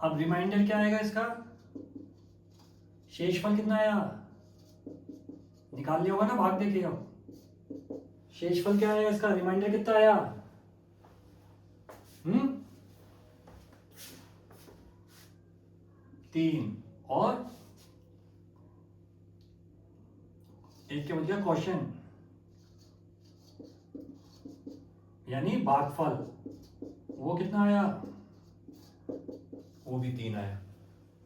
अब रिमाइंडर क्या आएगा इसका, शेषफल कितना आया, निकाल लिया होगा ना भाग देके। अब शेषफल क्या आया इसका, रिमाइंडर कितना आया, 3। और एक क्या बच गया, क्वेश्चन यानी भागफल, वो कितना आया, वो भी 3 आया।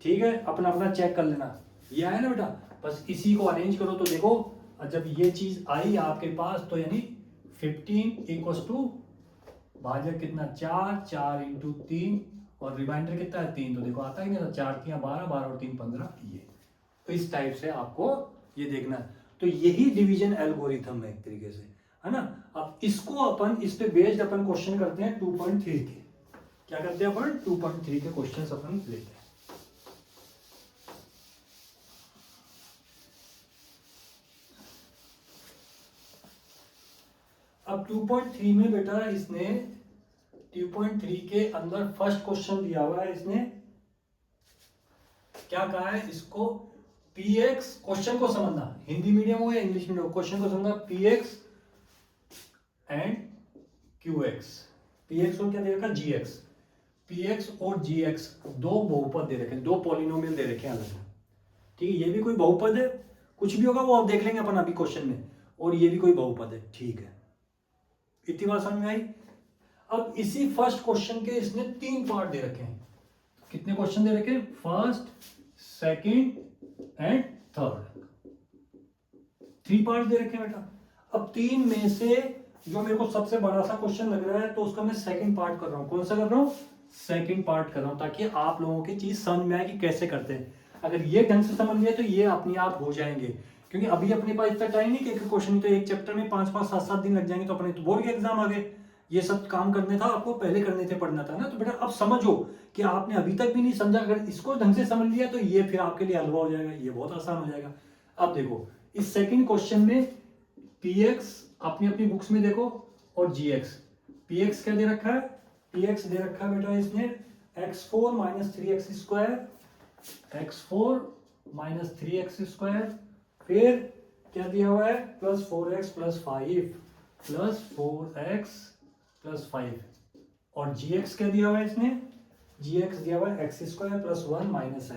ठीक है, अपना अपना चेक कर लेना, ये आया ना बेटा, बस इसी को अरेंज करो तो देखो, जब ये चीज आई आपके पास तो यानी 15 इक्वल्स टू भाजक कितना, 4 इंटू 3 और रिमाइंडर कितना है 3, तो देखो आता ही नहीं था, 4 3 12, 12 और 3 15, ये तो इस टाइप से आपको ये देखना है। तो यही डिवीजन एल्गोरिथम है एक तरीके से, है ना। अब इसको अपन इस पे बेस्ड अपन क्वेश्चन करते हैं 2.3 के, क्या करते हैं अपन 2.3 के क्वेश्चंस अपन लेते हैं। अब 2.3 में बेटा इसने 2.3 के अंदर फर्स्ट क्वेश्चन दिया हुआ है, इसने क्या कहा है, इसको px, क्वेश्चन को समझना, हिंदी मीडियम हो या इंग्लिश मीडियम, क्वेश्चन को समझना, px एंड qx, px और क्या दे रखा, gx, px और gx दो बहुपद दे रखे, दो पॉलिनोमियल दे रखे अलग, ठीक है। ये भी कोई बहुपद है, कुछ भी होगा वो आप देख लेंगे अपन अभी क्वेश्चन में, और ये भी कोई बहुपद है, ठीक है। इतनी बात समझ में आई। अब इसी फर्स्ट क्वेश्चन के इसने 3 पार्ट दे रखे हैं, कितने क्वेश्चन दे रखे हैं, first, second and third, 3 part दे रखे हैं बेटा। अब 3 में से जो मेरे को सबसे बड़ा सा क्वेश्चन लग रहा है तो उसका मैं सेकंड पार्ट कर रहा हूं, कौन सा कर रहा हूं, सेकंड पार्ट कर रहा हूं, ताकि आप लोगों की चीज समझ में आए कि कैसे करते हैं। अगर ये ढंग से समझ लिया तो ये अपने आप हो जाएंगे, क्योंकि अभी अपने पास इतना टाइम नहीं कि एक क्वेश्चन तो एक चैप्टर में 5-5 7-7 दिन लग जाएंगे, तो अपने तो बोर्ड के एग्जाम आ गए, ये सब काम करने था आपको, पहले करने थे, पढ़ना था ना। तो बेटा अब समझो कि आपने अभी तक भी नहीं समझा, अगर इसको ढंग से समझ लिया तो ये फिर आपके लिए हलवा हो जाएगा, ये बहुत आसान हो जाएगा। अब देखो इस सेकंड क्वेश्चन में px अपनी अपनी बुक्स में देखो, और gx, px क्या दे रखा है, px दे रखा है बेटा इसने x4 minus 3x square, x4 minus 3x square, फिर क्या दिया हुआ है, plus 4x plus 5 plus 4x plus 5, और gx क्या दिया हुआ है इसने, gx दिया हुआ है x square plus 1 minus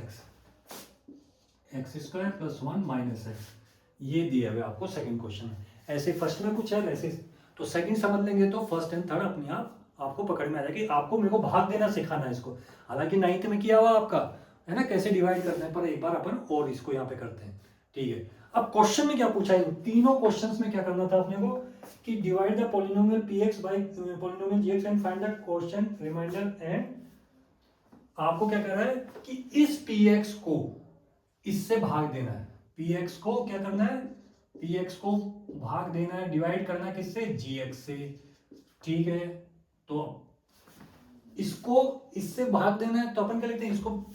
x square plus 1 minus x, ये दिया हुआ है आपको सेकंड क्वेश्चन में। ऐसे फर्स्ट में कुछ है, वैसे तो सेकंड समझ लेंगे तो फर्स्ट एंड थर्ड अपने आप आपको पकड़ में आ जाएगी। आपको मेरे को भाग देना सिखाना है इसको, हालांकि 9th में किया हुआ आपका है ना, कैसे डिवाइड करना है, पर एक बार अपन और इसको यहाँ पे करते हैं, ठीक है। अब क्वेश्चन में क्या पूछा है, तीनों क्वेश्चंस में क्या करना था अपने को, कि divide the polynomial px by polynomial gx and find the quotient remainder, and आपको क्या कर रहा है कि इस px को इससे भाग देना है, px को क्या करना है, px को भाग देना है, डिवाइड करना है किससे, gx से, ठीक है। तो इसको इससे भाग देना है तो अपन क्या लिखते हैं, इसको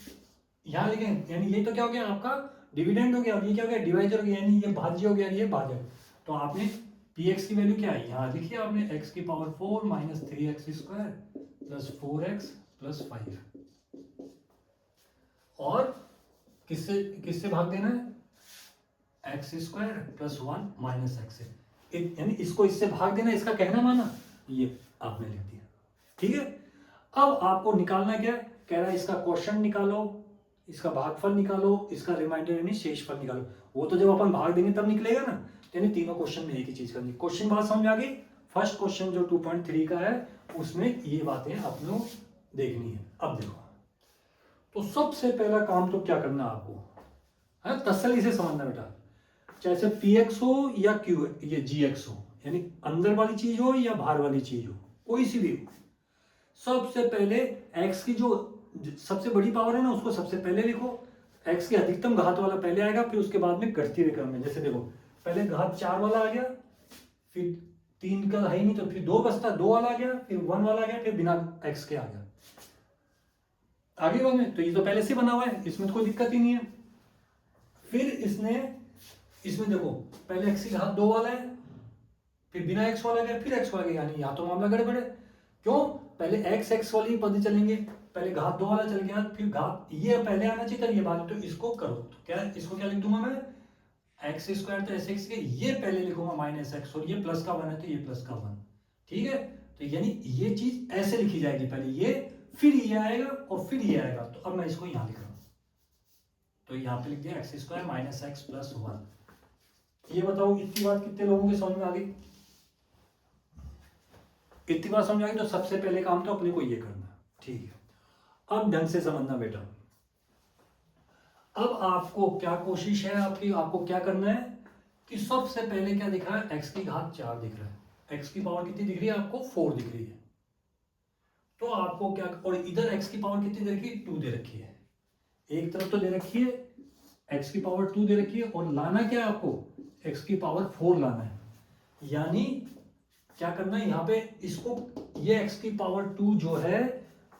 यहां लिखें, यानी ये तो क्या हो गया आपका डिविडेंड हो गया, और ये क्या हो गया डिवाइजर हो गया, यानी ये भाज्य हो गया, ये भाजक। तो आपने px की वैल्यू क्या है, यहां लिखिए आपने x की power 4 minus 3x square plus 4x plus 5, और किससे किससे भाग देना है, x square plus 1 minus x से, यानी इसको इससे भाग देना, इसका कहना माना, ये आपने लिख दिया, ठीक है। अब आपको निकालना क्या कह रहा है, इसका क्वोशिएंट निकालो, इसका भागफल निकालो, इसका रिमाइंडर यानी शेषफल निकालो। वो तो जब अपन भाग देंगे तब निकलेगा ना, यानी तीनों क्वेश्चन में एक ही चीज करनी। क्वेश्चन बात समझ आ गई। फर्स्ट क्वेश्चन जो 2.3 का है उसमें ये बातें अपने देखनी है। अब देखो, तो सबसे पहला काम तो क्या करना आपको है, तसल्ली से समझना बेटा, चाहे px हो या q ये gx हो, यानी अंदर वाली चीज हो या बाहर वाली चीज हो, कोई सी भी हो, सबसे पहले x की जो सबसे बड़ी पावर है ना उसको सबसे पहले लिखो, x की अधिकतम घात वाला पहले आएगा, फिर उसके बाद में घटती हुए क्रम में, जैसे देखो पहले घात 4 वाला आ गया, फिर 3 का है ही नहीं तो फिर 2 बचता, 2 वाला आ गया, फिर 1 वाला आ गया, फिर बिना x के आ गया। आगे बने, तो ये तो पहले से बना हुआ है, इसमें तो कोई दिक्कत ही नहीं है। फिर इसमें देखो पहले x की घात 2 वाला है, फिर बिना x वाला गया, फिर x वाला गया, यानी यहाँ तो मामला गड़बड़ है। क्यों? पहले x वाली पद चलेंगे, पहले घात 2 वाला चल गया, फिर घात ये पहले आना चाहिए था, ये बात, तो इसको करो, तो क्या इसको क्या लिख दूंगा मैं, एक्स स्क्वायर, तो एस एक्स के ये पहले लिखूंगा माइनस एक्स, और ये प्लस का 1 है तो ये प्लस का 1, ठीक है। तो यानी ये चीज ऐसे लिखी जाएगी, पहले ये, फिर ये आएगा और फिर ये आएगा। तो अब मैं इसको यहां लिख रहा हूं, तो यहां पे लिख दिया x square minus x plus 1। ये बताओ इतनी बात कितने लोगों के समझ में आ गई? इतनी बात समझ आ गई? तो सबसे पहले काम तो अपने को ये करना, ठीक है। अब ढंग से समझना बेटा, अब आपको क्या कोशिश है आपकी, आपको क्या करना है कि सबसे पहले क्या दिख रहा है, एक्स की घात 4 दिख रहा है, एक्स की पावर कितनी दिख रही है आपको, 4 दिख रही है। तो आपको क्या, और इधर एक्स की पावर कितनी दे रखी है, 2 दे रखी है, एक तरफ तो दे रखी है एक्स की पावर 2 दे रखी है, और लाना क्या है आपको, एक्स की पावर 4 लाना है। यानी क्या करना है यहाँ पे, इसको ये एक्स की पावर 2 जो है,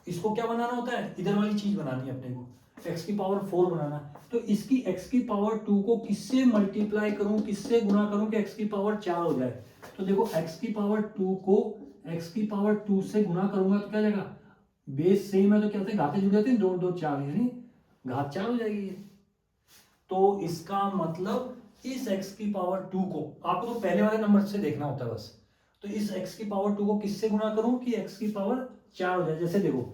इसको क्या बनाना होता है, इधर वाली चीज बनानी है अपने को, x की पावर 4 बनाना। तो इसकी x की पावर 2 को किससे मल्टीप्लाई करूं, किससे गुना करूं कि x की पावर 4 हो जाए। तो देखो x की पावर 2 को x की पावर 2 से गुना करूंगा तो क्या जाएगा, बेस सेम है तो क्या होता है, घाते जुड़ जाते हैं, 2 2 4, यानी घात 4 हो जाएगी ये। तो इसका मतलब इस x की पावर 2 को, आपको तो पहले वाले नंबर से देखना होता है बस, तो इस x की पावर 2 को किससे गुना करूं कि x की पावर 4 हो जाए। जैसे देखो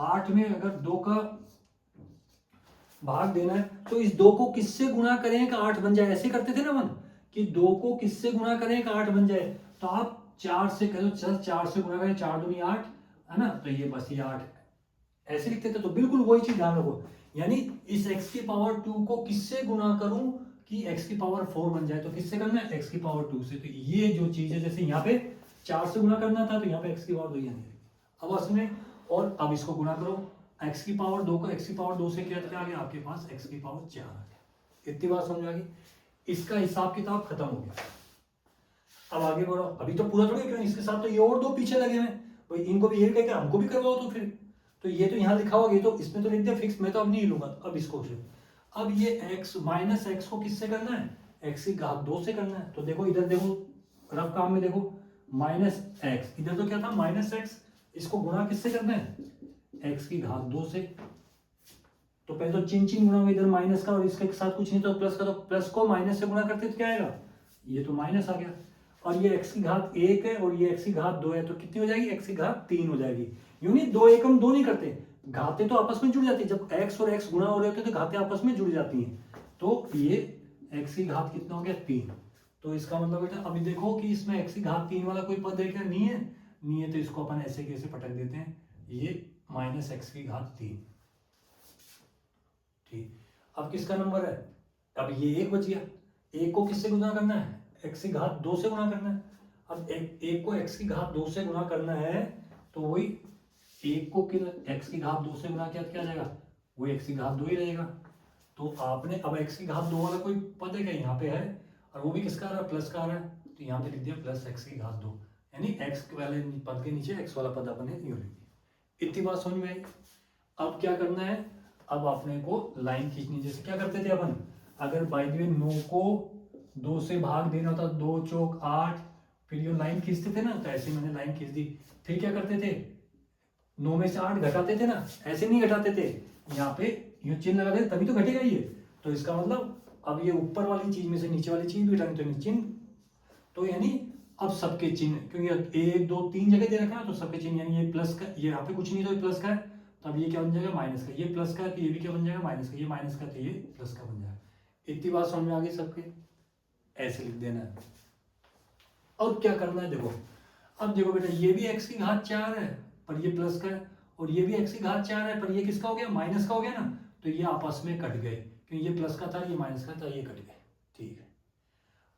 8 में अगर 2 का भाग देना है, तो इस 2 को किससे गुना करें कि 8 बन जाए, ऐसे करते थे ना मन, कि 2 को किससे गुना करें कि 8 बन जाए। तो आप 4 से करो, 4 से गुना करें, 4 दूनी 8 है ना, तो ये बस ये 8 ऐसे लिखते थे। तो बिल्कुल वही चीज ध्यान रखो, यानी इस x की पावर 2 को किससे गुना करूं कि x की पावर 4 बन जाए। तो किससे करना है, x की पावर 2 से। तो ये जो चीज है, जैसे यहाँ पे 4 से गुना करना था, तो यहाँ पे x की पावर 2 यानी, अब उसमें, और अब इसको गुना करो, x की पावर 2 को x की पावर 2 से क्या आ गया आपके पास, x की पावर 4 आ गया। इतनी बात समझ आ गई, इसका हिसाब किताब खत्म हो गया। अब आगे बढ़ो, अभी तो पूरा थोड़ी क्यों, इसके साथ तो ये और 2 पीछे लगे हुए, भाई इनको भी ये कह के हमको भी करवाओ, तो फिर तो ये तो यहाँ लिखा होगा, ये तो इसमें तो लिख दिया फिक्स, मैं तो अब नहीं लूंगा। अब इसको सिर्फ, अब ये x माइनस एक्स को किससे करना है, x की घात 2 से करना है। तो देखो इधर देखो, रफ काम में देखो, माइनस एक्स, इधर तो क्या था माइनस एक्स, इसको गुना किससे करना है, x की घात 2 से। तो पहले तो चिन्ह गुना हुआ इधर माइनस का, और इसके साथ कुछ नहीं तो प्लस का, तो प्लस को माइनस से गुना करते तो क्या आएगा, ये तो माइनस आ गया। और ये x की घात 1 है और ये x की घात 2 है, तो कितनी हो जाएगी, x की घात 3 हो जाएगी। यूं नहीं 2 एकम 2 नहीं करते, घातें तो आपस में जुड़ जाती है, जब x और x गुना हो रहे होते हैं तो घातें आपस में जुड़ जाती हैं। तो ये x की घात कितना हो गया, 3। तो इसका मतलब बेटा अभी देखो कि इसमें x की घात 3 वाला कोई पद है क्या, नहीं है, नहीं है, तो इसको अपन ऐसे कैसे पटक देते हैं, ये माइनस एक्स की घात 3, ठीक। अब किसका नंबर है, अब ये 1 बच गया, 1 को किससे गुना करना है, x की घात 2 से गुना करना है। अब एक को x की घात 2 से गुना करना है, तो वही 1 को x की घात 2 से गुना किया क्या जाएगा, वही x की घात 2 ही रहेगा। तो आपने अब x की घात 2 वाला कोई पद है क्या, यहाँ पे है, और वो भी किसका आ रहा है, प्लस का आ रहा है, तो यहाँ पे लिख दिया प्लस x की घात 2, यानी x वाले पद के नीचे x वाला पद अपन ने यूं लिख दिया। इतनी बात समझ में आई। अब क्या करना है, अब अपने को लाइन खींचनी, जैसे क्या करते थे अपन, अगर बाय द वे 9 को 2 से भाग देना होता, 2 चौक 8, फिर ये लाइन खींचते थे ना, तो ऐसे मैंने लाइन खींच दी। फिर क्या करते थे, 9 में से 8 घटाते थे ना, ऐसे नहीं घटाते थे, यहाँ पे यूं चिन्ह लगा दे तभी तो घटेगा ये। तो इसका मतलब अब ये ऊपर वाली चीज में से नीचे वाली चीज भी घटानी, तो चिन्ह, तो यानी अब सबके चिन्ह, क्योंकि 1 2 3 जगह दे रखा है, तो सबके चिन्ह, यानी ये प्लस का, ये यहाँ पे कुछ नहीं तो ये प्लस का है, तो अब ये क्या बन जाएगा, माइनस का, ये प्लस का है तो ये भी क्या बन जाएगा, माइनस का, ये माइनस का तो ये प्लस का बन जाएगा। इतनी बात समझ में आ गई सबके, ऐसे लिख देना है। और क्या करना है देखो, अब देखो बेटा ये भी x की घात 4 है पर ये प्लस का है, और ये भी x की घात 4 है पर ये किसका हो गया, माइनस का हो गया ना, तो ये आपस में कट गए, क्योंकि ये प्लस का था ये माइनस का था, ये कट गए, ठीक है।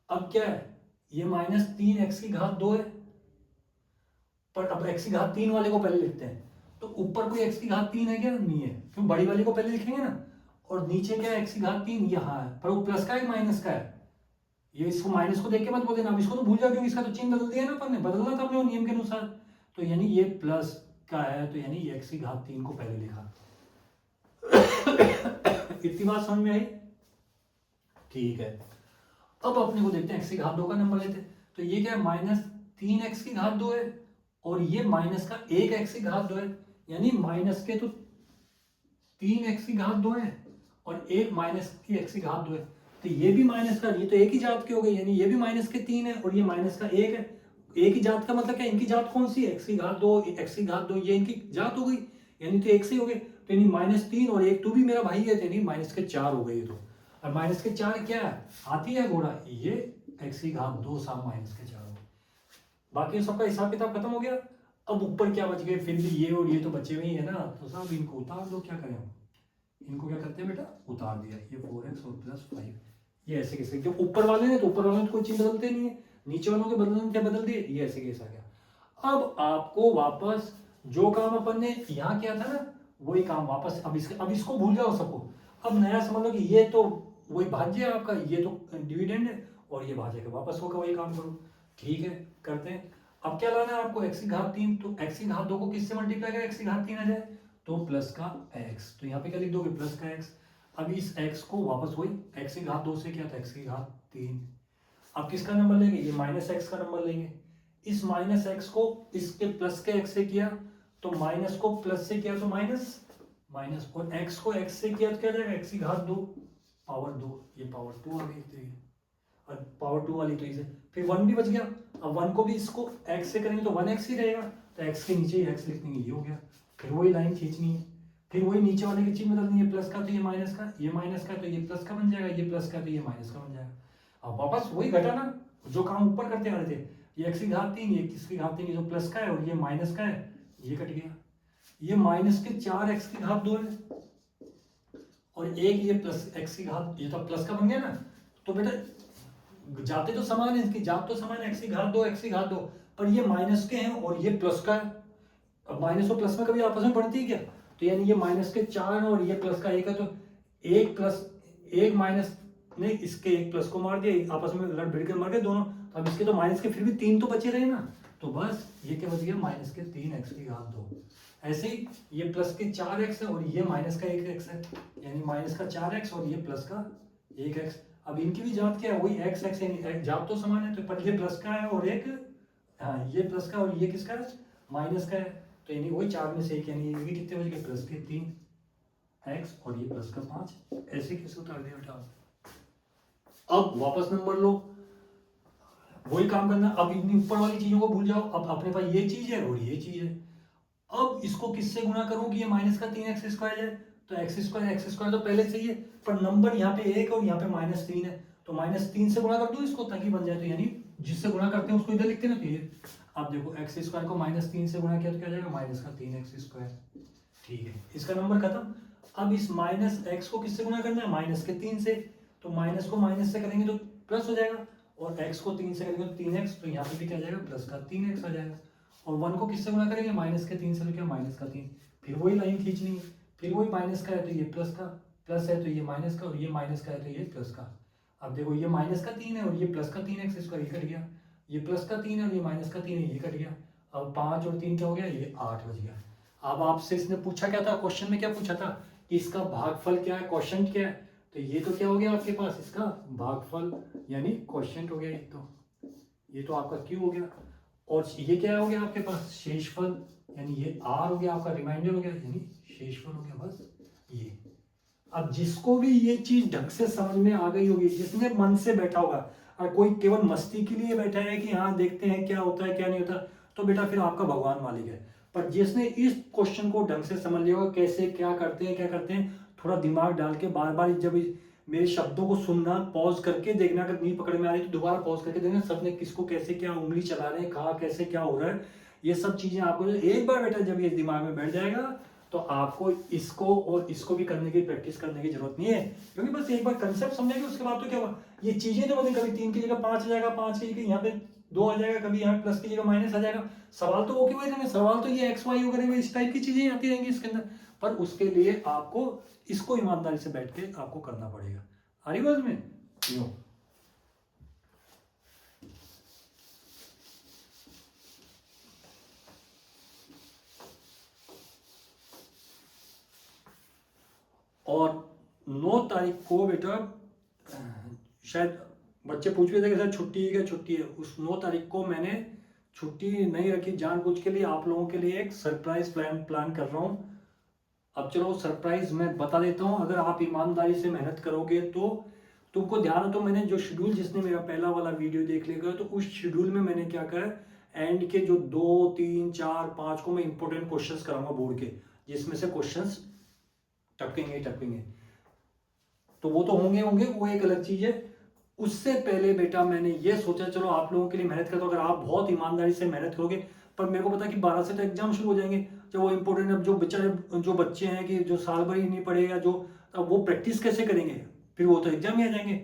अब क्या है, ये माइनस 3 x की घात 2 है, पर अब x की घात 3 वाले को पहले लिखते हैं, तो ऊपर कोई x की घात 3 है क्या, नहीं है, क्यों, बड़ी वाले को पहले लिखेंगे ना, और नीचे क्या है x की घात 3 यहाँ है, पर वो प्लस का है माइनस का है, ये इसको माइनस को देख के मत बोल देना, अब इसको तो भूल जाओ, क्योंकि इसका तो चिन्ह बदल दिया ना अपन ने, बदलना था अपने नियम के अनुसार। तो यानी ये प्लस का है, तो यानी ये x की घात 3 को पहले लिखा। इतनी बात समझ में आई? ठीक है, अब अपने को देखते हैं x की घात 2 का नंबर लेते हैं। तो ये क्या है, -3x की घात 2 है, और ये माइनस का 1x की घात 2 है, यानी माइनस के तो 3x की घात 2 है और एक माइनस की x की घात 2 है। तो ये भी माइनस का, ये तो एक ही जात के हो गए, यानी ये भी माइनस के 3 है और ये माइनस का 1 है। एक ही जात का मतलब क्या, इनकी जात कौन सी है, x की घात 2, x की घात 2, ये इनकी जात हो गई, यानी तो एक से ही हो गए। तो यानी -3 और एक, तू भी मेरा भाई है, यानी माइनस के 4 हो गए। तो और माइनस के 4 क्या है, हाथी है घोड़ा, ये x की घात 2 साम माइनस के 4 हो गए। बाकी सबका हिसाब किताब खत्म हो गया। अब ऊपर क्या बच गए, फिर भी ये और ये तो बचे हुए ही है ना, तो साहब इनको उतार दो। क्या करें, इनको क्या करते हैं बेटा, उतार दिया। ये 4x और +5, ये ऐसे कैसे, जो ऊपर वाले हैं तो ऊपर वालों में कोई चीज बदलते नहीं है, नीचे वालों के बदलने में क्या बदल दिए, ये ऐसे कैसे आ गया। अब आपको वापस जो काम अपन ने यहाँ किया था ना, वही काम वापस, अब इसको भूल जाओ सबको। अब नया समझ लो कि ये तो वही भाज्य है आपका, ये तो डिविडेंड है, और ये भाज्य का वापस होगा, वही काम करो। ठीक है, करते हैं। अब क्या लाना है आपको, x की घात 3, तो x की घात 2 को किससे मल्टीप्लाई करें, x की घात 3 आ जाए, तो प्लस का x, तो यहाँ पे क्या लिख दोगे, प्लस का x। अब इस x को वापस वही x की घात 2 से क्या था, x की घात 3। अब किसका नंबर लेंगे, ये -x का नंबर लेंगे। इस -x को इसके प्लस के x से किया, तो माइनस को प्लस से किया तो माइनस, और x को x से किया तो क्या जाएगा, x की घात 2 पावर 2, ये पावर 2 आ गई, और पावर 2 वाली तो इसे, फिर 1 भी बच गया। अब 1 को भी इसको x से करेंगे तो 1x ही रहेगा, तो x के नीचे ही x लिख देंगे, ये हो गया। फिर वही लाइन खींचनी है, फिर वही नीचे वाले की चीज बदलनी है, प्लस का तो ये माइनस का, ये माइनस का तो ये प्लस का बन जाएगा, ये प्लस का तो ये माइनस का बन जाएगा। अब वापस वही घटाना, जो काम ऊपर करते आ रहे थे, ये x की घात 3, ये किसकी घात 3, ये जो प्लस का है और ये माइनस का है, ये कट गया। ये माइनस के 4x की घात 2 है, और एक ये प्लस x की घात, ये तो प्लस का बन गया ना। तो बेटा जाते तो समान है, इसकी जात तो समान है, x की घात 2, x की घात 2, पर ये माइनस के हैं और ये प्लस का है। अब माइनस और प्लस में कभी आपस में बढ़ती है क्या, तो यानी ये माइनस के 4 है और ये प्लस का 1 है, तो एक प्लस एक माइनस ने इसके एक प्लस को मार दिया, आपस में लड़ भिड़ के मर गए दोनों। तो अब इसके तो माइनस के फिर भी 3 तो बचे रहे ना, तो बस ये क्या बच गया, माइनस के 3x की घात 2। ऐसे ही ये प्लस के 4x है और ये माइनस का 1x है, यानी माइनस का 4x और ये प्लस का 1x। अब इनकी भी जात क्या है, वही x x यानी जात तो समान है, तो पर ये प्लस का है और एक, हाँ ये प्लस का और ये किसका है, माइनस का है, तो यानी वही 4 में से एक, यानी ये भी कितने बच गए, प्लस के 3x और ये प्लस का 5। ऐसे कैसे उतार दिया बेटा। अब वापस नंबर लो, वही काम करना। अब इतनी ऊपर वाली चीजों को भूल जाओ, अब अपने पास ये चीज है और ये चीज है। अब इसको किससे गुणा करूं कि ये माइनस का 3x स्क्वायर है, तो x स्क्वायर तो पहले से ही है, पर नंबर यहाँ पे 1 और यहाँ पे -3 है, तो -3 से गुणा कर दो इसको ताकि बन जाए, तो यानी जिससे गुणा करते हैं उसको इधर लिखते हैं ना, तो ये आप देखो x स्क्वायर को -3 से गुणा किया तो क्या जाएगा, माइनस का 3x स्क्वायर। ठीक है, इसका नंबर खत्म। अब इस -x को किससे गुणा करना है, माइनस के 3 से, तो माइनस को माइनस से करेंगे तो प्लस हो जाएगा, और x को 3 से करेंगे तो 3x, तो यहाँ पे भी क्या जाएगा, प्लस का 3x आ जाएगा। और 1 को किससे गुणा करेंगे, माइनस के 3 से, तो क्या माइनस का 3, फिर वही लाइन खींचनी है, फिर वही माइनस का है तो ये प्लस का, प्लस है तो ये माइनस का, और ये माइनस का है तो ये प्लस का। अब देखो ये माइनस का 3 है और ये प्लस का 3x स्क्वायर, ये कट गया, ये प्लस का 3 है और ये माइनस का 3 है, ये कट गया। अब 5 और 3 क्या हो गया, ये 8 बच गया। अब आपसे इसने पूछा क्या था, क्वेश्चन में क्या पूछा था कि इसका भागफल क्या है, क्वेश्चन क्या है, तो ये तो क्या हो गया आपके पास, इसका भागफल यानी क्वेश्चन हो गया, ये तो आपका क्यू हो गया, और ये क्या हो गया आपके पास, शेषफल, यानी ये आर हो गया आपका, रिमाइंडर हो गया, यानी शेषफल हो गया, बस ये। अब जिसको भी ये चीज ढंग से समझ में आ गई होगी, जिसने मन से बैठा होगा, और कोई केवल मस्ती के लिए बैठा है कि हाँ देखते हैं क्या होता है क्या नहीं होता, तो बेटा फिर आपका भगवान मालिक है। पर जिसने इस क्वेश्चन को ढंग से समझ लिया होगा, कैसे क्या करते हैं, थोड़ा दिमाग डाल के बार बार जब मेरे शब्दों को सुनना, पॉज करके देखना, अगर नहीं पकड़ में आ रही तो दोबारा पॉज करके देखना, सबने किसको कैसे क्या उंगली चला रहे हैं, कहाँ कैसे क्या हो रहा है, ये सब चीजें आपको एक बार बेटा जब ये दिमाग में बैठ जाएगा, तो आपको इसको और इसको भी करने की प्रैक्टिस करने की जरूरत नहीं है, क्योंकि बस एक बार कंसेप्ट समझेंगे उसके बाद तो क्या हुआ, ये चीजें तो बदल, कभी 3 की जगह 5 आ जाएगा, 5 की जगह यहाँ पे 2 आ जाएगा, कभी यहाँ प्लस की जगह माइनस आ जाएगा, सवाल तो ओके वही रहेंगे, सवाल तो ये एक्स वाई वगैरह इस टाइप की चीजें आती रहेंगी इसके अंदर, पर उसके लिए आपको इसको ईमानदारी से बैठ के आपको करना पड़ेगा। आ रही बात में यूं। और 9 तारीख को बेटा शायद बच्चे पूछ रहे थे कि सर छुट्टी है क्या, छुट्टी है। उस 9 तारीख को मैंने छुट्टी नहीं रखी, जानबूझ के लिए आप लोगों के लिए एक सरप्राइज प्लान कर रहा हूँ। अब चलो सरप्राइज मैं बता देता हूँ, अगर आप ईमानदारी से मेहनत करोगे तो तुमको ध्यान हो तो मैंने जो शेड्यूल, जिसने मेरा पहला वाला वीडियो देख लेगा तो उस शेड्यूल में मैंने क्या करा, एंड के जो 2, 3, 4, 5 को मैं इंपॉर्टेंट क्वेश्चंस कराऊंगा बोर्ड के, जिसमें से क्वेश्चंस टपकेंगे। तो वो तो होंगे, वो एक अलग चीज है। उससे पहले बेटा मैंने ये सोचा चलो आप लोगों के लिए मेहनत करता हूँ, अगर आप बहुत ईमानदारी से मेहनत करोगे। पर मेरे को पता है कि 12 से तो एग्जाम शुरू हो जाएंगे, जब वो इंपॉर्टेंट, अब जो बेचारे जो बच्चे हैं कि जो साल भर ही नहीं पढ़ेगा, जो अब वो प्रैक्टिस कैसे करेंगे, फिर वो तो एग्जाम ही आ जाएंगे।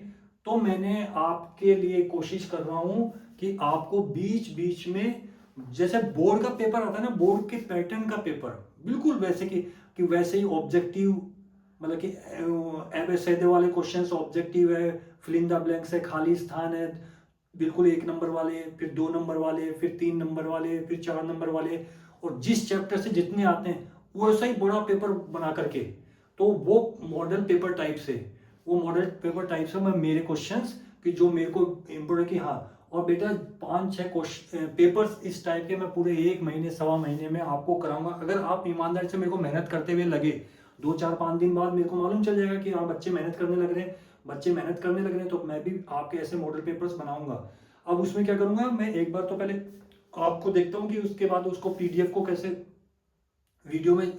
तो मैंने आपके लिए कोशिश कर रहा हूँ कि आपको बीच बीच में, जैसे बोर्ड का पेपर आता है ना, बोर्ड के पैटर्न का पेपर बिल्कुल वैसे कि वैसे ही ऑब्जेक्टिव, मतलब कि एबेसेडे वाले क्वेश्चंस ऑब्जेक्टिव है, फिल इन द ब्लैंक्स है, खाली स्थान है, बिल्कुल 1 नंबर वाले, फिर 2 नंबर वाले, फिर 3 नंबर वाले, फिर 4 नंबर वाले, और जिस चैप्टर से जितने आते हैं वैसा ही बड़ा पेपर बना करके, तो वो मॉडल पेपर टाइप से, मैं मेरे क्वेश्चंस कि जो मेरे को इम्पोर्टेंट कि हाँ। और बेटा 5-6 क्वेश्चन पेपर्स इस टाइप के मैं पूरे 1 महीने, सवा महीने में आपको कराऊंगा। अगर आप ईमानदारी से मेरे को मेहनत करते हुए लगे, 2-4-5 दिन बाद मेरे को मालूम चल जाएगा कि हाँ बच्चे मेहनत करने लग रहे हैं, तो मैं भी आपके ऐसे मॉडल पेपर्स बनाऊंगा। अब उसमें क्या करूंगा, मैं एक बार तो पहले आपको देखता हूँ कि उसके बाद उसको पीडीएफ को कैसे, वीडियो में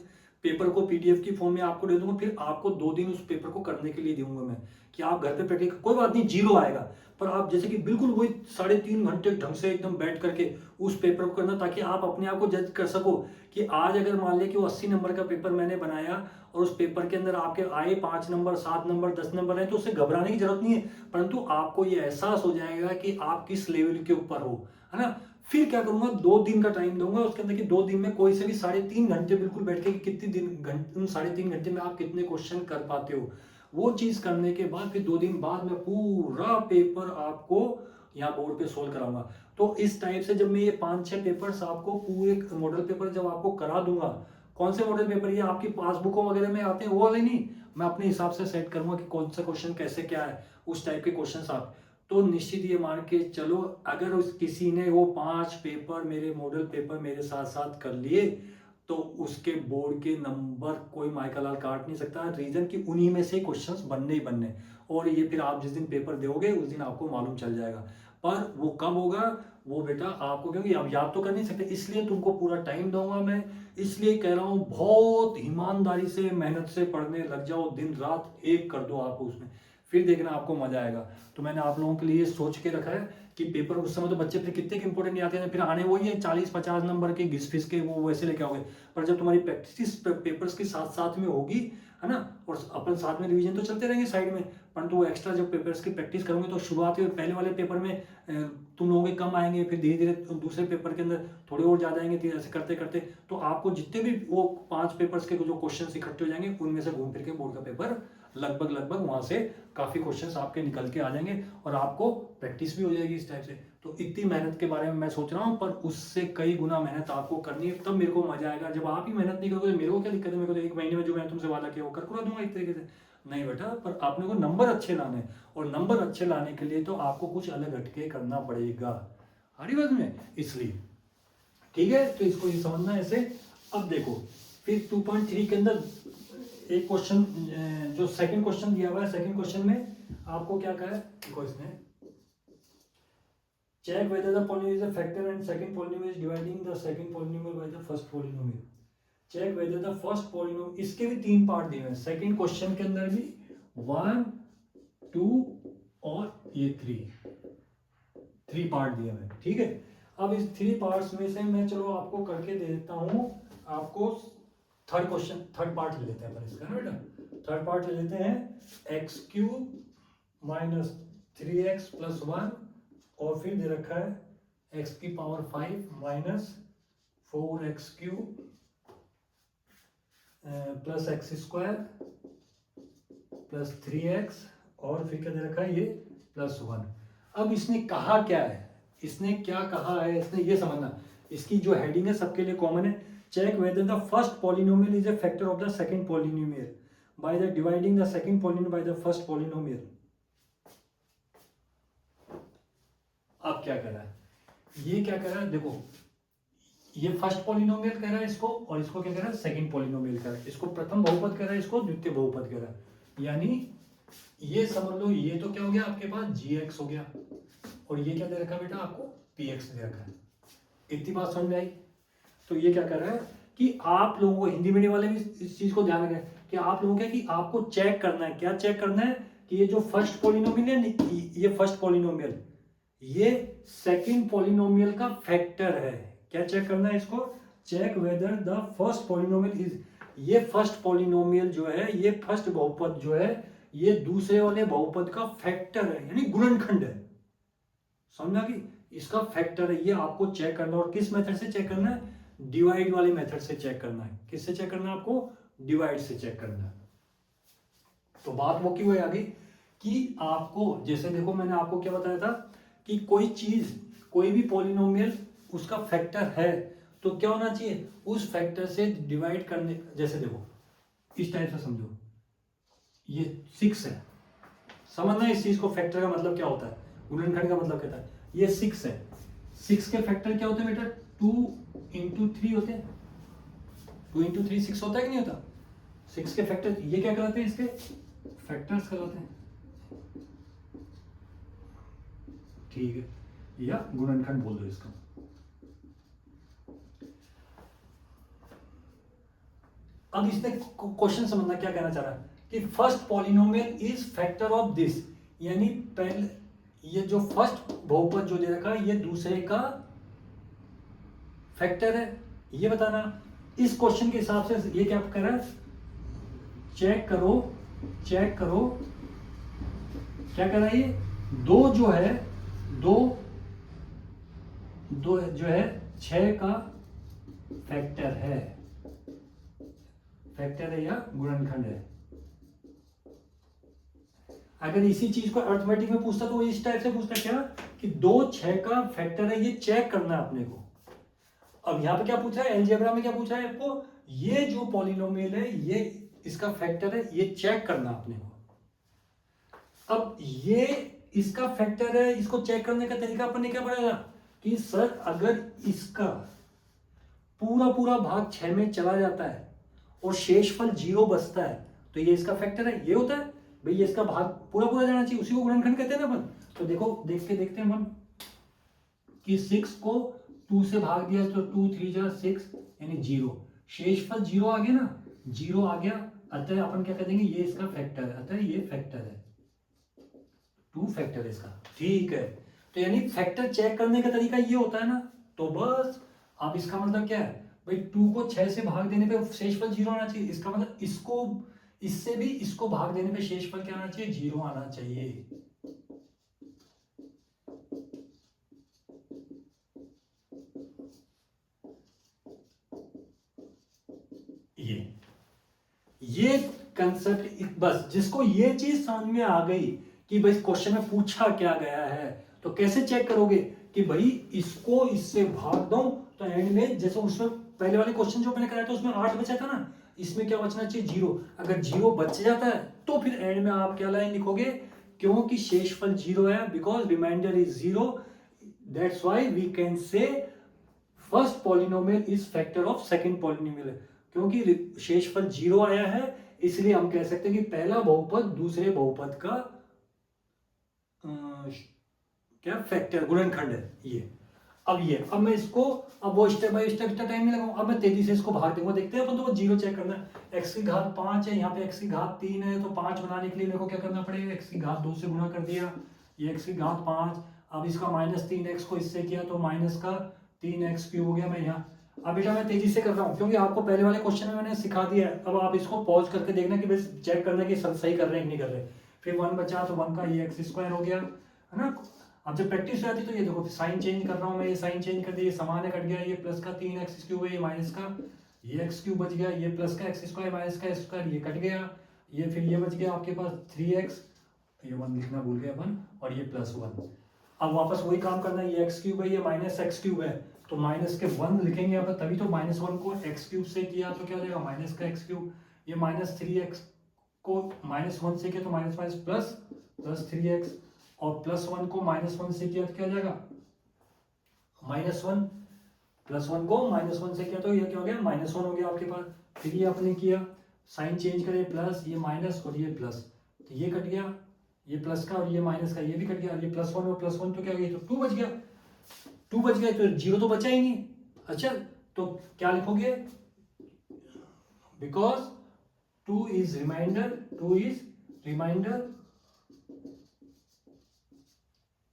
पेपर को पीडीएफ की फॉर्म में आपको दे दूंगा, फिर आपको 2 दिन उस पेपर को करने के लिए दूंगा मैं, कि आप घर पे प्रैक्टिस, कोई बात नहीं 0 आएगा, पर आप जैसे कि बिल्कुल वही 3.5 घंटे ढंग से एकदम बैठ करके उस पेपर को करना, ताकि आप अपने आप को जज कर सको कि आज अगर मान लिया कि वो 80 नंबर का पेपर मैंने बनाया और उस पेपर के अंदर आपके आए 5 नंबर, 7 नंबर, 10 नंबर है, तो उससे घबराने की जरूरत नहीं है, परंतु आपको ये एहसास हो जाएगा कि आप किस लेवल के ऊपर हो, है ना। फिर क्या करूंगा, 2 दिन का टाइम दूंगा उसके अंदर, कि 2 दिन में कोई से भी 3.5 घंटे बिल्कुल बैठ के, कितने दिन घंटे, उन 3.5 घंटे में आप कितने क्वेश्चन कर पाते हो, वो चीज करने के बाद फिर 2 दिन बाद मैं पूरा पेपर आपको यहाँ बोर्ड पे सोल्व कराऊंगा। तो इस टाइप से जब मैं ये 5-6 पेपर्स आपको पूरे मॉडल पेपर जब आपको करा दूंगा, कौन से मॉडल पेपर, ये आपकी पासबुकों वगैरह में आते हैं वो वाले नहीं, मैं अपने हिसाब से सेट करूंगा कि कौन सा क्वेश्चन कैसे क्या है, उस टाइप के क्वेश्चन आप, तो निश्चित ये मान के चलो, अगर उस किसी ने वो 5 पेपर मेरे मॉडल पेपर मेरे साथ साथ कर लिए, तो उसके बोर्ड के नंबर कोई माइकल लाल काट नहीं सकता। रीजन कि उन्हीं में से क्वेश्चंस बनने ही बनने, और ये फिर आप जिस दिन पेपर दोगे उस दिन आपको मालूम चल जाएगा। पर वो कब होगा, वो बेटा आपको, क्योंकि आप याद तो कर नहीं सकते, इसलिए तुमको पूरा टाइम दूंगा मैं, इसलिए कह रहा हूँ बहुत ईमानदारी से मेहनत से पढ़ने लग जाओ, दिन रात एक कर दो आप उसमें, फिर देखना आपको मजा आएगा। तो मैंने आप लोगों के लिए सोच के रखा है कि पेपर उस समय तो बच्चे फिर कितने के इंपॉर्टेंट आते हैं, फिर आने वही है 40-50 नंबर के घिस फिस के, वो वैसे लेके आओगे। पर जब तुम्हारी प्रैक्टिस पेपर्स के साथ साथ में होगी, है ना, और अपन साथ में रिवीजन तो चलते रहेंगे साइड में, परंतु वो एक्स्ट्रा जब पेपर्स की प्रैक्टिस करोगे तो शुरुआत में पहले वाले पेपर में तुम लोगों के कम आएंगे, फिर धीरे धीरे दूसरे पेपर के अंदर थोड़े और ज्यादा आएंगे, धीरे ऐसे करते करते तो आपको जितने भी वो 5 पेपर्स के जो क्वेश्चन इकट्ठे हो जाएंगे, उनमें से घूम फिर के बोर्ड का पेपर लगभग वहां से काफी क्वेश्चंस आपके निकल के आ जाएंगे, और आपको प्रैक्टिस भी हो जाएगी इस टाइप से। तो इतनी मेहनत के बारे में मैं सोच रहा हूँ, पर उससे कई गुना मेहनत आपको करनी है, तब मेरे को मजा आएगा। जब आप ही मेहनत नहीं करोगे तो मेरे को क्या दिक्कत है, मेरे को तो 1 महीने में जो मैं तुमसे वादा किया वो कर दूंगा एक तरीके से। नहीं बेटा, पर आपने को नंबर अच्छे लाने, और नंबर अच्छे लाने के लिए तो आपको कुछ अलग हटके करना पड़ेगा, हरी बात में, इसलिए ठीक है। तो इसको ये समझना ऐसे। अब देखो फिर 2.3 के अंदर एक क्वेश्चन, जो सेकंड क्वेश्चन दिया हुआ है, सेकंड क्वेश्चन में आपको क्या कहा है, देखो इसमें, check whether the polynomial is a factor and second polynomial is dividing the second polynomial by the first polynomial, check whether the first polynomial, इसके भी 3 पार्ट दिए हुए हैं सेकंड क्वेश्चन के अंदर भी, 1, 2 और ये 3 पार्ट दिए हुए हैं, ठीक है। अब इस 3 पार्ट्स में से मैं चलो आपको करके दे देता हूं, आपको थर्ड पार्ट ले लेते हैं अपन इसका ना बेटा, थर्ड पार्ट ले लेते हैं, x³ माइनस 3x प्लस 1, और फिर दे रखा है x की power 5 minus 4x³ plus x² plus 3x, और फिर क्या दे रखा है ये प्लस 1। अब इसने कहा क्या है, इसने क्या कहा है, इसने ये समझना, इसकी जो हेडिंग है सबके लिए कॉमन है, check whether the first polynomial is a factor of the second polynomial, by the dividing the second polynomial by the first polynomial. अब क्या कर रहा है, ये क्या कर रहा है, देखो ये फर्स्ट पॉलिनोमियल कह रहा है इसको, और इसको क्या कह रहा है, सेकंड पॉलिनोमियल कह रहा है। इसको प्रथम बहुपद कह रहा है, इसको द्वितीय बहुपद कह रहा है। यानी ये समझ लो, ये तो क्या हो गया आपके पास gx हो गया, और ये क्या दे रखा है बेटा आपको, px दे रखा है। इतनी बात समझ में आई। तो ये क्या कर रहा है कि आप लोगों को, हिंदी मीडियम वाले भी इस चीज को ध्यान रखें कि आप लोगों को, कि आपको चेक करना है, क्या चेक करना है, कि ये जो फर्स्ट पॉलिनोमियल है, ये फर्स्ट पॉलिनोमियल ये सेकंड पॉलिनोमियल का फैक्टर है। क्या चेक करना है इसको, check whether the first polynomial is, ये फर्स्ट पॉलिनोमियल जो है, ये फर्स्ट बहुपद जो है, ये दूसरे वाले बहुपद का फैक्टर है, यानी गुणनखंड है। समझा कि इसका फैक्टर है, ये आपको चेक करना है। और किस मेथड से चेक करना है, डिवाइड वाले मेथड से चेक करना है। किससे चेक करना है आपको, डिवाइड से चेक करना है। तो बात वो क्यों है आगे कि आपको, जैसे देखो मैंने आपको क्या बताया था कि कोई चीज, कोई भी पॉलिनोमियल उसका फैक्टर है तो क्या होना चाहिए, उस फैक्टर से डिवाइड करने, जैसे देखो इस टाइप से समझो, ये 6 है, समझना इस चीज को, फैक्टर का मतलब क्या होता है, गुणनखंड का मतलब कहता है, ये 6 है, 6 के फैक्टर क्या होते हैं बेटा, 2 into 3 होते हैं। 2 into 3 6 होता है कि नहीं होता, 6 के फैक्टर, ये क्या कहलाते हैं, इसके फैक्टर्स कहलाते हैं, ठीक है, या गुणनखंड बोल दो इसका। अब इसने क्वेश्चन समझना क्या कहना चाह रहा है कि first polynomial is factor of this, यानी पहले ये जो फर्स्ट बहुपद जो दे रखा है, ये दूसरे का फैक्टर है, ये बताना। इस क्वेश्चन के हिसाब से ये क्या कर रहा है, चेक करो, चेक करो, क्या कर रहा है, ये दो जो है, दो जो है 6 का फैक्टर है, फैक्टर है या गुणनखंड है। अगर इसी चीज को अर्थमेटिक में पूछता तो वो इस टाइप से पूछता क्या कि 2 6 का फैक्टर है, ये चेक करना है अपने को। अब यहां पे क्या पूछ रहा है, अलजेब्रा में क्या पूछ रहा है आपको, ये जो पॉलिनोमियल है, ये इसका फैक्टर है, ये चेक करना अपने को। अब ये इसका फैक्टर है, इसको चेक करने का तरीका अपन ने क्या पढ़ा कि सर अगर इसका पूरा पूरा भाग 6 में चला जाता है और शेषफल 0 बचता है तो ये इसका फैक्टर है, ये होता है भाई, ये इसका भाग पूरा पूरा जाना चाहिए, उसी को गुणनखंड कहते हैं ना अपन। तो देखो देखते हैं अपन कि 6 को 2 से भाग दिया तो 2 3 जा 6 यानी 0, शेषफल 0 आ गया ना, 0 आ गया, अतः अपन क्या कह देंगे, ये इसका फैक्टर है, अतः ये फैक्टर है, 2 फैक्टर है इसका, ठीक है। तो यानी फैक्टर चेक करने का तरीका ये होता है ना, तो बस अब इसका मतलब क्या है भाई, 2 को 6 से भाग देने पे शेषफल 0 आना चाहिए, इसका मतलब इसको, इससे भी इसको भाग देने पे शेषफल क्या आना चाहिए, 0 आना चाहिए। ये कंसेप्ट, बस जिसको ये चीज समझ में आ गई कि भाई क्वेश्चन में पूछा क्या गया है, तो कैसे चेक करोगे कि भाई इसको इससे भाग दो, तो एंड में जैसे उसमें पहले वाले क्वेश्चन जो मैंने कराया था उसमें 8 बचा था ना, इसमें क्या बचना चाहिए, 0। अगर 0 बच जाता है तो फिर एंड में आप क्या लाइन लिखोगे, क्योंकि शेषफल 0 है, because remainder is 0, that's why we can say first polynomial is factor of second polynomial, क्योंकि शेषफल 0 आया है, इसलिए हम कह सकते हैं कि पहला बहुपद दूसरे बहुपद का क्या फैक्टर, गुणनखंड है ये। अब मैं इसको, अब वो स्टेप बाय स्टेप इतना टाइम नहीं लगाऊंगा, अब मैं तेजी से इसको भाग दूंगा, देखते हैं अपन। तो वो 0 चेक करना है, x की घात 5 है, यहाँ पे x की घात 3 है, तो 5 बनाने के लिए मेरे को क्या करना पड़ेगा, x की घात 2 से गुणा कर दिया, ये x की घात 5, अब इसका -3x को इससे किया तो माइनस का 3x क्यूब हो गया। मैं यहाँ, अब बेटा मैं तेजी से कर रहा हूँ क्योंकि आपको पहले वाले क्वेश्चन में मैंने सिखा दिया है। अब आप इसको पॉज करके देखना कि बस चेक करना कि सब सही कर रहे हैं कि नहीं कर रहे। फिर 1 बचा तो 1 का ये x² हो गया, है ना। अब जब प्रैक्टिस हो जाती तो ये देखो साइन चेंज कर रहा हूँ मैं, ये साइन चेंज कर दिया, ये समान है, कट गया, ये प्लस का 3x³ है, ये माइनस का ये x³ बच गया, ये प्लस का x² माइनस का x², ये कट गया, ये फिर ये बच गया आपके पास 3x, ये 1 लिखना भूल गया अपन, और ये +1। अब वापस वही काम करना है, ये x³ है, ये -x³ है, तो माइनस के 1 लिखेंगे यहाँ पर, तभी तो -1 को x³ से किया तो क्या हो जाएगा, माइनस का x³, ये -3x को -1 से किया तो minus minus plus plus 3x, और +1 को -1 से किया तो क्या हो जाएगा -1, +1 को -1 से किया तो ये क्या हो गया -1 हो गया आपके पास। फिर ये आपने किया साइन चेंज करे, प्लस ये माइनस और ये प्लस, तो ये कट गया, ये प्लस का और ये माइनस का ये भी कट गया, ये +1 और +1 तो क्या हो गया, तो 2 बच गया, 2 बच गया तो 0 तो बचा ही नहीं। अच्छा तो क्या लिखोगे, because 2 is remainder, 2 is remainder,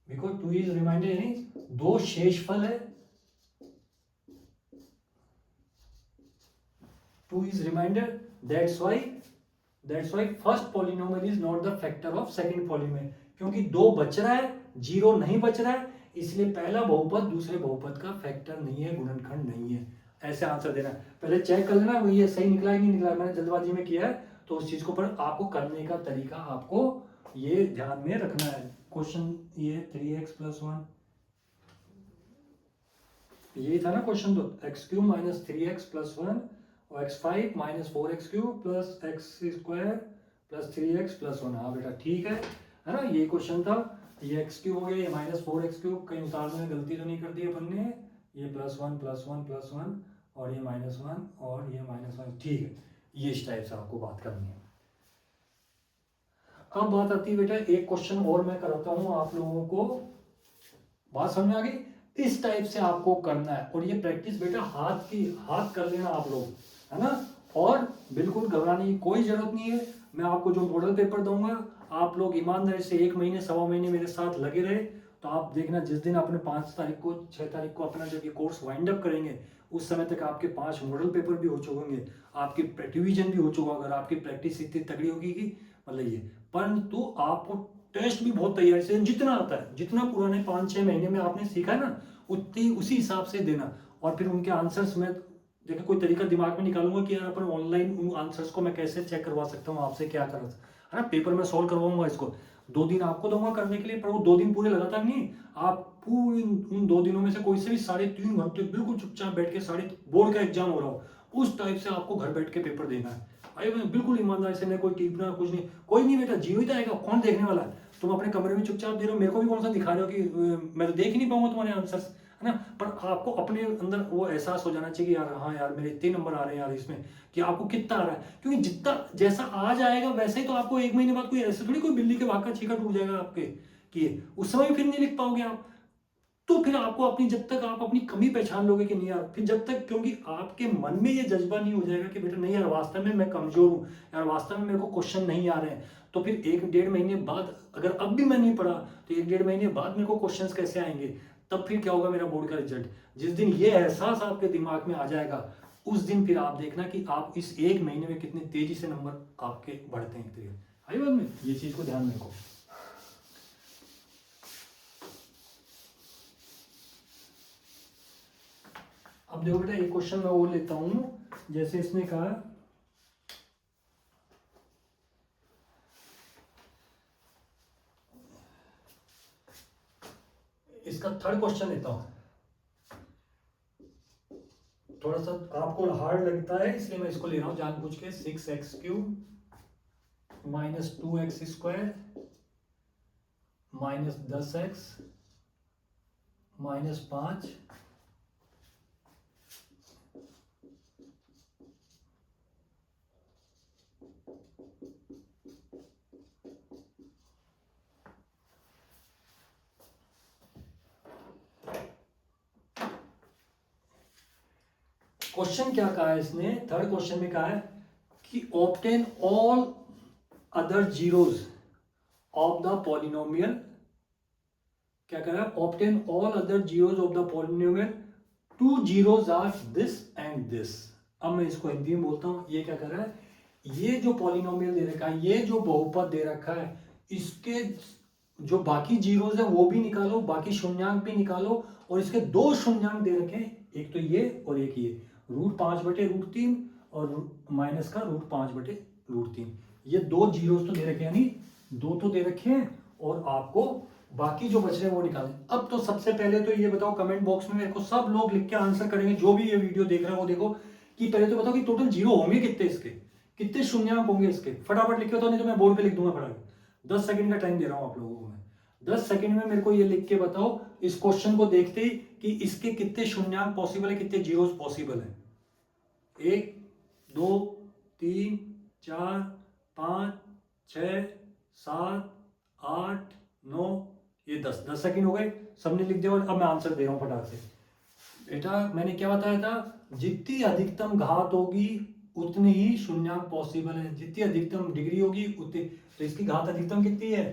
because 2 is remainder यानी 2 शेषफल है, 2 is remainder, that's why first polynomial is not the factor of second polynomial, क्योंकि 2 बच रहा है 0 नहीं बच रहा है, इसलिए पहला बहुपद दूसरे बहुपद का फैक्टर नहीं है, गुणनखंड नहीं है। ऐसे आंसर देना, पहले चेक कर लेना ये सही निकला है नहीं निकला, मैंने जल्दबाजी में किया है तो उस चीज को पर आपको करने का तरीका आपको ये ध्यान में रखना है। क्वेश्चन ये 3x + 1 यही था ना क्वेश्चन, तो x³ - 3x + 1 और x5 - 4x³ + x² + 3x + 1। हाँ बेटा ठीक है ना, ये क्वेश्चन था। ये x³ हो गया, ये -4x³ कहीं उतारने में गलती तो नहीं कर दी अपन ने, ये +1 +1 +1 और ये -1 और ये -1, ठीक है। ये इस टाइप से आपको बात करनी है। अब बात आती है बेटा, एक क्वेश्चन और मैं कराता हूं आप लोगों को, बात समझ में आ गई। इस टाइप से आपको करना है और ये प्रैक्टिस बेटा हाथ कर लेना आप लोग, है ना, और बिल्कुल घबराने की कोई जरूरत नहीं है। मैं आपको जो मॉडल पेपर दूंगा आप लोग ईमानदारी से 1 महीने सवा महीने मेरे साथ लगे रहे तो आप देखना, जिस दिन आपने 5 तारीख को 6 तारीख को अपना जब ये कोर्स वाइंड अप करेंगे उस समय तक आपके 5 मॉडल पेपर भी हो चुके होंगे, आपकी रिवीजन भी हो चुका होगा, अगर आपकी प्रैक्टिस इतनी तगड़ी होगी कि मतलब ये, परंतु आपको टेस्ट भी बहुत तैयारी से जितना आता है, जितना पुराने 5-6 महीने में आपने सीखा है ना उतनी उसी हिसाब से देना। और फिर उनके आंसर्स में देखो कोई तरीका दिमाग में निकालूंगा कि यार अपन ऑनलाइन उन आंसर्स को मैं कैसे चेक करवा सकता हूँ आपसे, क्या कर है ना, पेपर में सॉल्व करवाऊंगा इसको। 2 दिन आपको दूंगा करने के लिए, पर वो 2 दिन पूरे लगातार नहीं, आप पूरी उन 2 दिनों में से कोई से भी 3.5 घंटे बिल्कुल चुपचाप बैठ के बोर्ड का एग्जाम हो रहा हो उस टाइप से आपको घर बैठ के पेपर देना है। भाई बिल्कुल ईमानदारी से, मैं कोई टिपना कुछ नहीं, कोई नहीं बेटा, जीरो ही तो आएगा, कौन देखने वाला है। तुम अपने कमरे में चुपचाप दे रहे हो, मेरे को भी कौन सा दिखा रहे हो कि मैं तो देख ही नहीं पाऊंगा तुम्हारे आंसर्स, है ना। पर आपको अपने अंदर वो एहसास हो जाना चाहिए कि यार हाँ यार मेरे इतने नंबर आ रहे हैं यार इसमें, कि आपको कितना आ रहा है, क्योंकि जितना जैसा आज आएगा वैसे ही तो आपको 1 महीने बाद कोई ऐसे थोड़ी कोई बिल्ली के भाग का छीका टूट जाएगा आपके, कि उस समय फिर नहीं लिख पाओगे आप। तो फिर आपको अपनी, जब तक आप अपनी कमी पहचान लोगे कि नहीं यार, फिर जब तक, क्योंकि आपके मन में ये जज्बा नहीं हो जाएगा कि बेटा नहीं यार वास्तव में मैं कमजोर हूँ, यार वास्तव में मेरे को क्वेश्चन नहीं आ रहे हैं, तो फिर 1-1.5 महीने बाद अगर अब भी मैं नहीं पढ़ा तो 1-1.5 महीने बाद मेरे को क्वेश्चंस कैसे आएंगे, तब फिर क्या होगा मेरा बोर्ड का रिजल्ट। जिस दिन ये एहसास आपके दिमाग में आ जाएगा उस दिन फिर आप देखना कि आप इस 1 महीने में कितनी तेजी से नंबर आपके बढ़ते हैं। आई बात में, ये चीज को ध्यान में रखो। अब देखो बेटा एक क्वेश्चन मैं वो लेता हूं, जैसे इसने कहा, इसका 3rd क्वेश्चन लेता हूं, थोड़ा सा आपको हार्ड लगता है इसलिए मैं इसको ले रहा हूं जानबूझ के। 6x³ - 2x² - 10x - 5 क्वेश्चन क्या कहा है इसने, 3rd क्वेश्चन में कहा है कि obtain all other zeros of the polynomial, क्या कह रहा है, obtain all other zeros of the polynomial, 2 zeros are this and this. अब मैं इसको हिंदी में बोलता हूं, ये क्या कर रहा है, ये जो पॉलिनोमियल दे रखा है, ये जो बहुपद दे रखा है, इसके जो बाकी जीरोज है वो भी निकालो, बाकी शून्यांक भी निकालो, और इसके 2 शून्यांक दे रखे हैं, एक तो ये और एक ये, √5/√3 और माइनस का √5/√3, ये 2 जीरोज तो दे रखे हैं, यानी 2 तो दे रखे हैं, और आपको बाकी जो बच रहे हैं वो निकालें। अब तो सबसे पहले तो ये बताओ कमेंट बॉक्स में, मेरे को सब लोग लिख के आंसर करेंगे जो भी ये वीडियो देख रहे हैं वो देखो, कि पहले तो बताओ कि टोटल जीरो होंगे कितने इसके, कितने शून्यांक होंगे इसके, फटाफट लिखो, तो नहीं तो मैं बोर्ड पे लिख दूंगा फटाफट। 10 सेकंड का टाइम दे रहा हूं आप लोगों को मैं। 10 सेकंड में मेरे को ये लिख के बताओ इस क्वेश्चन को देखते ही कि इसके कितने शून्यांक पॉसिबल है, कितने जीरोस पॉसिबल है। 1 2 3 4 5 6 7 8 9, ये 10 सेकंड हो गए, सबने लिख दिया। और अब मैं आंसर दे रहा हूं फटाक से। बेटा मैंने क्या बताया था, जितनी अधिकतम घात होगी उतनी ही शून्यांक पॉसिबल है, जितनी अधिकतम डिग्री होगी उतनी। तो इसकी घात अधिकतम कितनी है,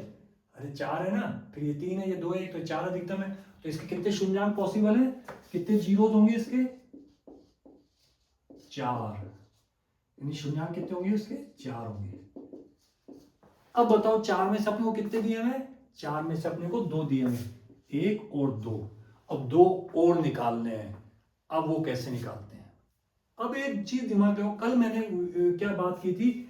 अरे 4 है ना, फिर ये 3 है, ये 2 है, तो 4 अधिकतम है। तो इसके कितने शून्यांक पॉसिबल है, कितने जीरोस होंगे इसके, 4। यानी शून्यांक कितने होंगे इसके, 4 होंगे। अब बताओ 4 में से अपने को कितने दिए हुए, 4 में से अपने को 2 दिए हुए, 1 और 2। अब 2 और निकालने हैं, अब वो कैसे निकालते हैं। अब एक चीज दिमाग में, कल मैंने क्या बात की थी,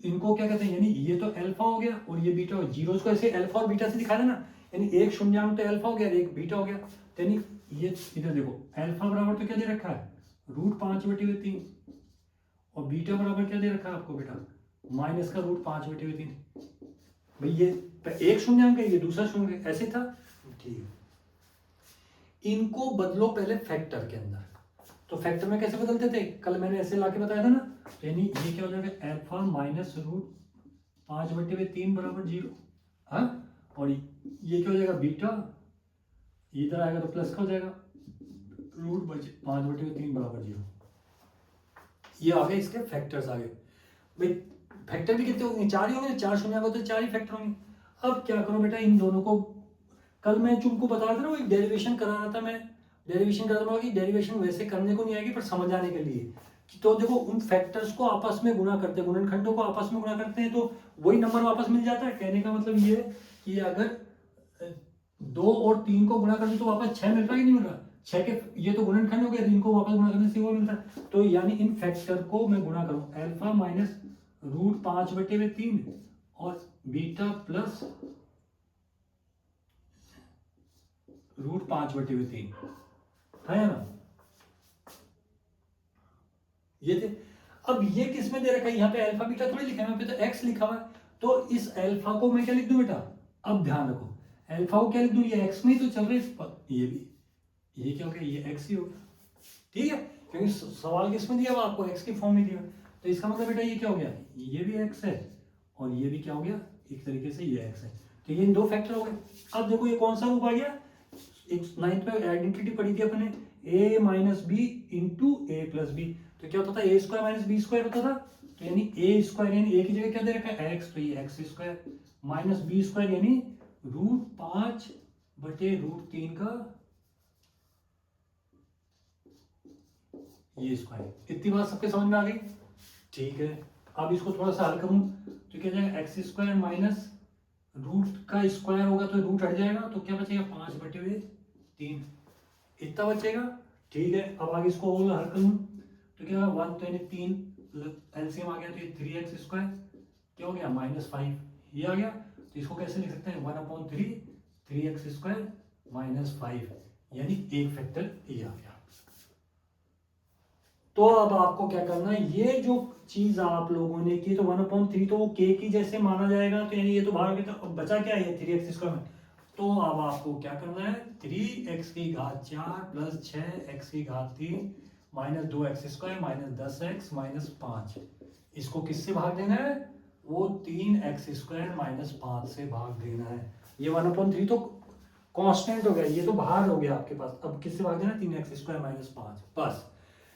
इनको क्या कहते हैं, यानी ये तो अल्फा हो गया और ये बीटा हो गया। जीरोस को ऐसे अल्फा और बीटा से दिखाया ना, यानी एक शून्यांक तो अल्फा हो गया और एक बीटा हो गया। तो यानी ये इधर देखो, अल्फा बराबर तो क्या दे रखा है, √5/3, और बीटा बराबर क्या दे रखा है आपको बेटा, माइनस का √5/3। भाई ये एक शून्यांक है, ये दूसरा शून्य, ऐसे था, ठीक है। इनको बदलो पहले फैक्टर के अंदर। तो फैक्टर में कैसे बदलते थे, कल मैंने ऐसे लाके बताया था ना। तो यानी ये क्या हो जाएगा, अल्फा माइनस √5/3 बराबर 0। हाँ, और ये क्या हो जाएगा, बीटा, इधर आएगा तो प्लस का हो जाएगा, √5/3 बराबर 0। ये आ गए इसके फैक्टर्स आ गए। भाई फैक्टर भी कितने होंगे, 4 ही होंगे, 4 शून्य तो 4 ही फैक्टर होंगे। अब क्या करो बेटा, इन दोनों को, कल मैं तुमको बता रहा था ना, वो एक डेरिवेशन करा रहा था मैं, डेरिवेशन कर दूंगा कि डेरिवेशन वैसे करने को नहीं आएगी पर समझ आने के लिए। तो देखो उन फैक्टर्स को आपस में गुणा करते हैं, गुणनखंडों को आपस में गुणा करते हैं तो वही नंबर वापस मिल जाता है। कहने का मतलब ये है कि अगर 2 और 3 को गुणा करते तो वापस 6 मिल रहा है कि नहीं मिल रहा, 6 के ये तो गुणनखंड हो गया, इनको वापस गुणा करने से वो मिलता है। तो यानी इन फैक्टर को मैं गुणा करूं, अल्फा माइनस √5/3 और बीटा प्लस √5/3 है ना, ये थे। अब ये किस में दे रखा है, यहाँ पे अल्फा बीटा थोड़ी लिखा है, यहाँ पे तो एक्स लिखा हुआ है। तो इस अल्फा को मैं क्या लिख दूं बेटा, अब ध्यान रखो, अल्फा को क्या लिख दूं, ये एक्स में ही तो चल रहे, ये भी, ये क्या हो गया, ये एक्स ही होगा, ठीक है, क्योंकि सवाल किस में दिया हुआ आपको, एक्स की फॉर्म में दिया। तो इसका मतलब बेटा ये क्या हो गया, ये भी एक्स है और ये भी क्या हो गया, एक तरीके से ये एक्स है। तो ये इन दो फैक्टर हो गए। अब देखो ये कौन सा रूप आ गया, एक 9th में आइडेंटिटी पढ़ी थी अपने, a minus b into a plus b. तो क्या होता था, a square minus b square होता था। तो यानी a स्क्वायर यानी a की जगह क्या दे रखा है, x, तो ये x square minus b square यानी √5/√3 का ये स्क्वायर। इतनी बात सबके समझ में आ गई, ठीक है। अब इसको थोड़ा सा हल करूं तो क्या जाएगा, एक्स स्क्वायर माइनस रूट का स्क्वायर होगा तो रूट हट जाएगा, तो क्या बचेगा 5/3, इतना बचेगा, ठीक है। अब आगे इसको और हल करूं तो क्या होगा, 1 तो यानी 3 एलसीएम आ गया, तो ये 3x² क्या हो गया -5, ये आ गया। तो इसको कैसे लिख सकते हैं, 1/3 3x² -5, यानी एक फैक्टर ये आ गया। तो अब आपको क्या करना है, ये जो चीज आप लोगों ने की तो 1/3 तो वो k की जैसे माना जाएगा, तो यानी ये तो बाहर गया, तो बचा क्या है 3x² में। तो अब आपको क्या करना है, 3x⁴ plus 6x⁴ minus 2x² minus 10x minus 5, इसको किससे भाग देना है, वो 3x² माइनस 5 से भाग देना है। ये 1/3 तो कांस्टेंट हो गया, ये तो बाहर हो गया आपके पास। अब किससे भाग देना, 3x² माइनस 5, बस।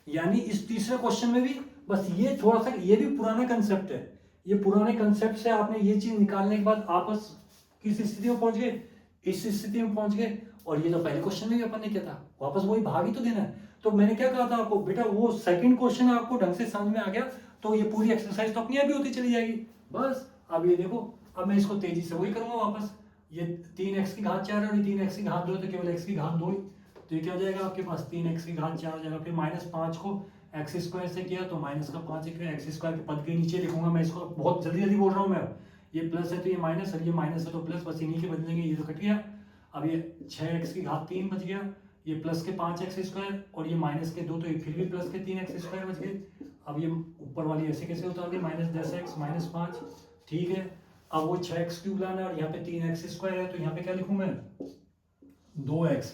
यानी इस तीसरे क्वेश्चन में भी बस ये थोड़ा सा, ये भी पुराना कंसेप्ट है, ये पुराने कंसेप्ट से आपने ये चीज निकालने के बाद आपस किस स्थिति में पहुंच गए, इस स्थिति में पहुंच गए। और ये तो पहले क्वेश्चन में भी अपन ने किया था, वापस वही भाग ही तो देना है। तो मैंने क्या कहा था आपको, बेटा वो सेकंड क्वेश्चन आपको ढंग से समझ में आ गया तो ये पूरी एक्सरसाइज तो अपनी आप ही होती चली जाएगी। बस अब ये देखो, अब मैं इसको तेजी से वही करूंगा वापस, ये 3x⁴ और 3x⁴ तो केवल x⁴ ही, तो ये क्या हो जाएगा आपके पास, 3x⁴ हो जाएगा। फिर -5 को x² से किया तो -5 x² के पद के नीचे लिखूंगा मैं, इसको बहुत जल्दी जल्दी बोल रहा हूँ मैं। ये प्लस है तो ये माइनस, और ये माइनस है तो प्लस, बस इन्हीं के बदलेंगे, ये तो कट गया। अब ये 6x⁴ बच गया, ये प्लस के 5x² और ये माइनस के 2, तो ये फिर भी प्लस के 3x² बच गए। अब ये ऊपर वाली ऐसे कैसे उतार दी, -10x -5, ठीक है। अब वो 6x³ लाना है और यहाँ पे 3x² है, तो यहाँ पे क्या लिखूँ मैं, 2x।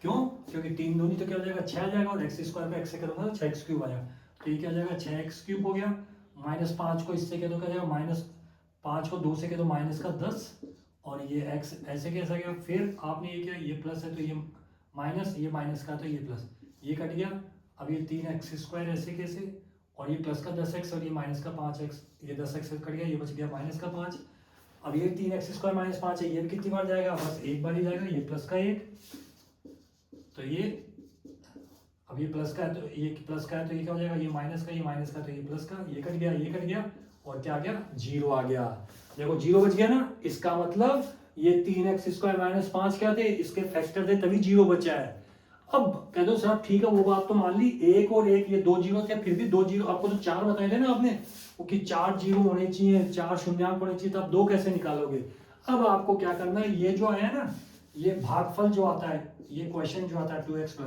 क्यों, क्योंकि 3 दूनी तो क्या हो जाएगा 6 आ जाएगा, और x² पे x से करूँगा तो 6x³ आएगा, तो ये क्या हो जाएगा 6x³ हो गया। -5 को इससे कह दो क्या हो जाएगा, -5 को 2 से कह दो -10, और ये x ऐसे कैसा गया। फिर आपने ये किया, ये प्लस है तो ये माइनस, ये माइनस का तो ये प्लस, ये कट गया। अब ये 3x² ऐसे कैसे, और ये प्लस का 10x और ये माइनस का 5x, ये 10x कट गया, ये बच गया -5। अब ये 3x² -5 है, ये भी कितनी बार जाएगा, बस एक बार ही जाएगा, ये प्लस का 1, तो ये अब ये प्लस का है तो ये प्लस का है तो ये क्या हो जाएगा, ये माइनस का, ये माइनस का तो ये प्लस का, ये कट गया, ये कट गया, और क्या आ गया, 0 आ गया। देखो 0 बच गया ना, इसका मतलब ये 3x² -5 क्या थे, इसके फैक्टर थे, तभी 0 बचा है। अब कह दो सर ठीक है, वो बात तो मान ली, 1 और 1 ये 2 जीरो थे, फिर भी 2 जीरो, आपको तो 4 बताए थे ना आपने, वो कि 4 जीरो होने चाहिए, 4 शून्यांक होने चाहिए, तब 2 कैसे निकालोगे। अब आपको क्या करना है, ये जो आया ना, ये भागफल जो आता है, ये क्वेश्चन जो आता है 2x+,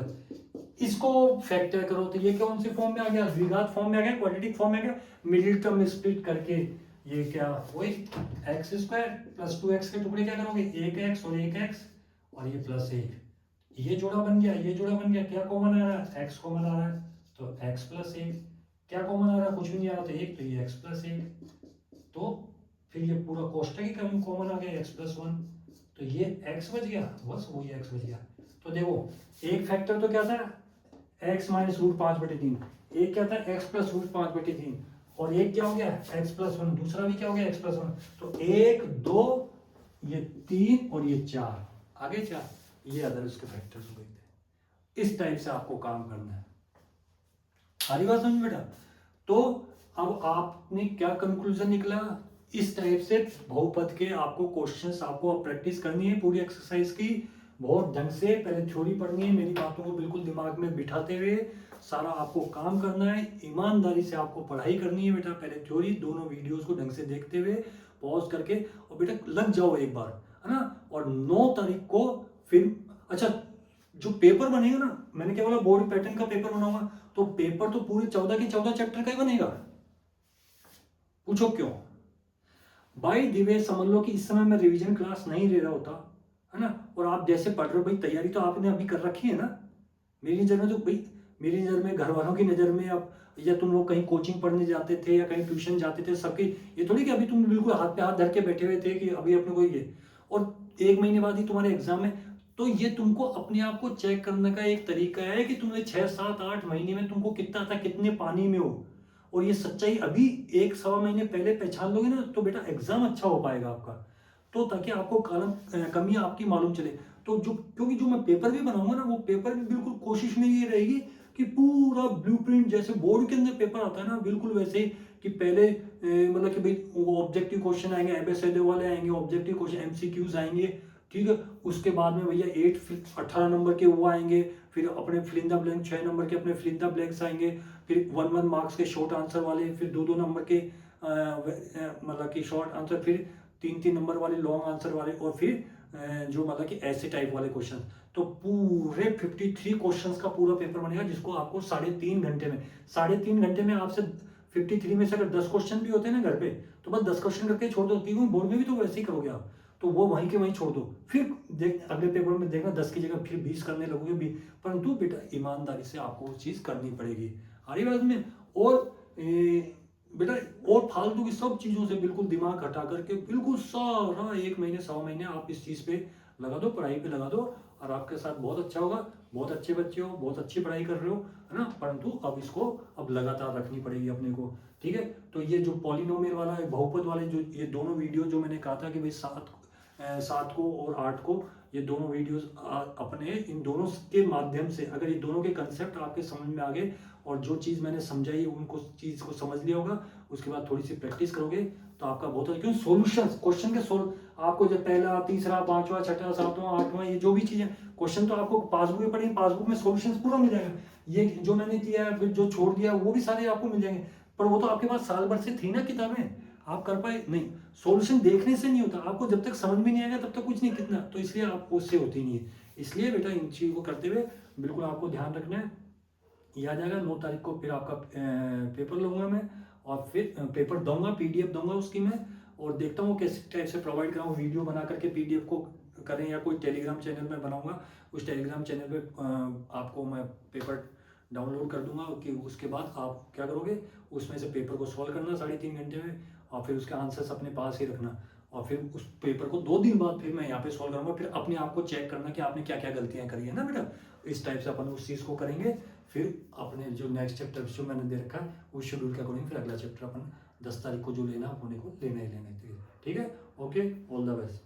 इसको फैक्टर करो, तो ये कौन सी फॉर्म में आ गया, द्विघात फॉर्म में आ गया, क्वाड्रेटिक फॉर्म में आ गया, मिडिल टर्म स्प्लिट करके ये क्या, वही x² + 2x के टुकड़े क्या करोगे, 1x और 1x, और ये +1, ये जोड़ा बन गया, ये जोड़ा बन गया, क्या कॉमन आ रहा है, x कॉमन आ रहा है, तो x + 1, क्या कॉमन आ रहा है, कुछ भी नहीं आ रहा, तो 1, तो ये x + 1, तो फिर ये पूरा कोष्टक ही कॉमन आ गया, x + 1, तो ये x बच गया, बस वही x बच गया। तो देखो एक फैक्टर तो क्या था, x - √5/3, एक क्या था, x + √5/3, और एक क्या हो गया, x + 1, दूसरा भी क्या हो गया, x + 1, तो 1 2 ये 3 और ये 4 आगे 4, ये अदर उसके फैक्टर्स हो गए थे। इस टाइप से आपको काम करना है, सारी बात समझ बेटा। तो अब आपने क्या कंक्लूजन निकला, इस टाइप से बहुपद के आपको क्वेश्चंस आपको प्रैक्टिस करनी है, पूरी एक्सरसाइज की बहुत ढंग से, पहले थ्योरी पढ़नी है, मेरी बातों को बिल्कुल दिमाग में बिठाते हुए सारा आपको काम करना है, ईमानदारी से आपको पढ़ाई करनी है बेटा। पहले थ्योरी दोनों वीडियोस को ढंग से देखते हुए पॉज करके, और बेटा लग जाओ एक बार, है ना। और 9 तारीख को फिर, अच्छा जो पेपर बनेगा ना, मैंने क्या बोला, बोर्ड पैटर्न का पेपर बनाऊंगा, तो पेपर तो पूरे 14 के 14 चैप्टर का ही बनेगा। पूछो क्यों, बाई द वे समझ लो कि इस समय मैं रिवीजन क्लास नहीं ले रहा होता, है ना, और आप जैसे पढ़ रहे हो भाई, तैयारी तो आपने अभी कर रखी है ना, मेरी नज़र में तो भाई, मेरी नज़र में, घर वालों की नज़र में, अब या तुम लोग कहीं कोचिंग पढ़ने जाते थे या कहीं ट्यूशन जाते थे, सबके ये थोड़ी कि अभी तुम बिल्कुल हाथ पे हाथ धर के बैठे हुए थे कि अभी अपने को ये, और 1 महीने बाद ही तुम्हारे एग्जाम है, तो ये तुमको अपने आप को चेक करने का एक तरीका है कि तुमने 6 7 8 महीने में तुमको कितना था, कितने पानी में हो, और ये सच्चाई अभी 1 सवा महीने पहले पहचान लोगे ना, तो बेटा एग्जाम अच्छा हो पाएगा आपका, तो ताकि आपको कमी आपकी मालूम चले। तो जो, क्योंकि जो मैं पेपर भी बनाऊंगा ना, वो पेपर भी बिल्कुल कोशिश में ये रहेगी कि पूरा ब्लूप्रिंट जैसे बोर्ड के अंदर पेपर आता है ना, बिल्कुल वैसे ही, कि पहले मतलब कि भाई वो ऑब्जेक्टिव क्वेश्चन आएंगे, एबीसीडी वाले आएंगे, ऑब्जेक्टिव क्वेश्चन एमसीक्यूज आएंगे, ठीक है। उसके बाद में भैया 18 नंबर के वो आएंगे, फिर अपने fill in the blank 6 number के अपने फिल इन द ब्लैंक्स आएंगे, फिर 1 मार्क्स के शॉर्ट आंसर वाले, फिर 2 नंबर के मतलब कि शॉर्ट आंसर, फिर 3 नंबर वाले लॉन्ग आंसर वाले, और फिर जो मतलब कि ऐसे टाइप वाले क्वेश्चन। तो पूरे 53 क्वेश्चंस का पूरा पेपर बनेगा, जिसको आपको 3.5 घंटे में, 3.5 घंटे में आपसे 53 में से अगर 10 क्वेश्चन भी होते हैं ना घर पे, तो बस 10 क्वेश्चन करके छोड़ दो, क्योंकि बोर्ड में भी तो वैसे ही करोगे आप, तो वो वहीं के वहीं छोड़ दो, फिर देख अगले पेपर में देखना 10 की जगह फिर 20 करने लगोगे भी, परंतु बेटा ईमानदारी से आपको वो चीज़ करनी पड़ेगी, हरी बात में। और बेटा और फालतू की सब चीज़ों से बिल्कुल दिमाग हटा करके बिल्कुल सारा 1 महीने 1.25 महीने आप इस चीज़ पे लगा दो, पढ़ाई पे लगा दो, और आपके साथ बहुत अच्छा होगा। बहुत अच्छे बच्चे हो, बहुत अच्छी पढ़ाई कर रहे हो, है ना, परंतु अब इसको अब लगातार रखनी पड़ेगी अपने को, ठीक है। तो ये जो पॉलिनोमियल वाला है, बहुपद वाले, जो ये दोनों वीडियो जो मैंने कहा था कि भाई 7 को और 8 को, ये दोनों वीडियोस अपने इन दोनों के माध्यम से, अगर ये दोनों के कंसेप्ट आपके समझ में आ गए, और जो चीज़ मैंने समझाई उनको चीज़ को समझ लिया होगा, उसके बाद थोड़ी सी प्रैक्टिस करोगे तो आपका बहुत अच्छा, क्योंकि सोल्यूशन क्वेश्चन के सोल्व आपको जब पहला, तीसरा, 5वां, 6वां, 7वां, 8वां, ये जो भी चीज़ें क्वेश्चन तो आपको पासबुक में पढ़ेंगे, पासबुक में सोल्यूशन पूरा मिल जाएगा। ये जो मैंने किया है, फिर जो छोड़ दिया, वो भी सारे आपको मिल जाएंगे, पर वो तो आपके पास साल भर से थी ना किताबें, आप कर पाए नहीं। सॉल्यूशन देखने से नहीं होता, आपको जब तक समझ में नहीं आएगा तब तक कुछ नहीं कितना, तो इसलिए आपको उससे होती नहीं है। इसलिए बेटा इन चीज़ों को करते हुए बिल्कुल आपको ध्यान रखना है, ये आ जाएगा 9 तारीख को। फिर आपका पेपर लूँगा मैं और फिर पेपर दूंगा, पीडीएफ दूंगा उसकी मैं, और देखता हूँ किस टाइप से प्रोवाइड कराऊँ, वीडियो बना करके पीडीएफ को करें या कोई टेलीग्राम चैनल में बनाऊंगा। उस टेलीग्राम चैनल पे आपको मैं पेपर डाउनलोड कर दूंगा कि उसके बाद आप क्या करोगे, उसमें से पेपर को सॉल्व करना 3.5 घंटे में, और फिर उसके आंसर्स अपने पास ही रखना, और फिर उस पेपर को 2 दिन बाद फिर मैं यहाँ पे सॉल्व करूँगा। फिर अपने आप को चेक करना कि आपने क्या क्या गलतियाँ करी है ना बेटा। इस टाइप से अपन उस चीज़ को करेंगे। फिर अपने जो नेक्स्ट चैप्टर जो मैंने दे रखा है उस शेड्यूल के अकॉर्डिंग फिर अगला चैप्टर अपन 10 तारीख को जो लेना अपने को लेना ही लेना है। ठीक है, ओके, ऑल द बेस्ट।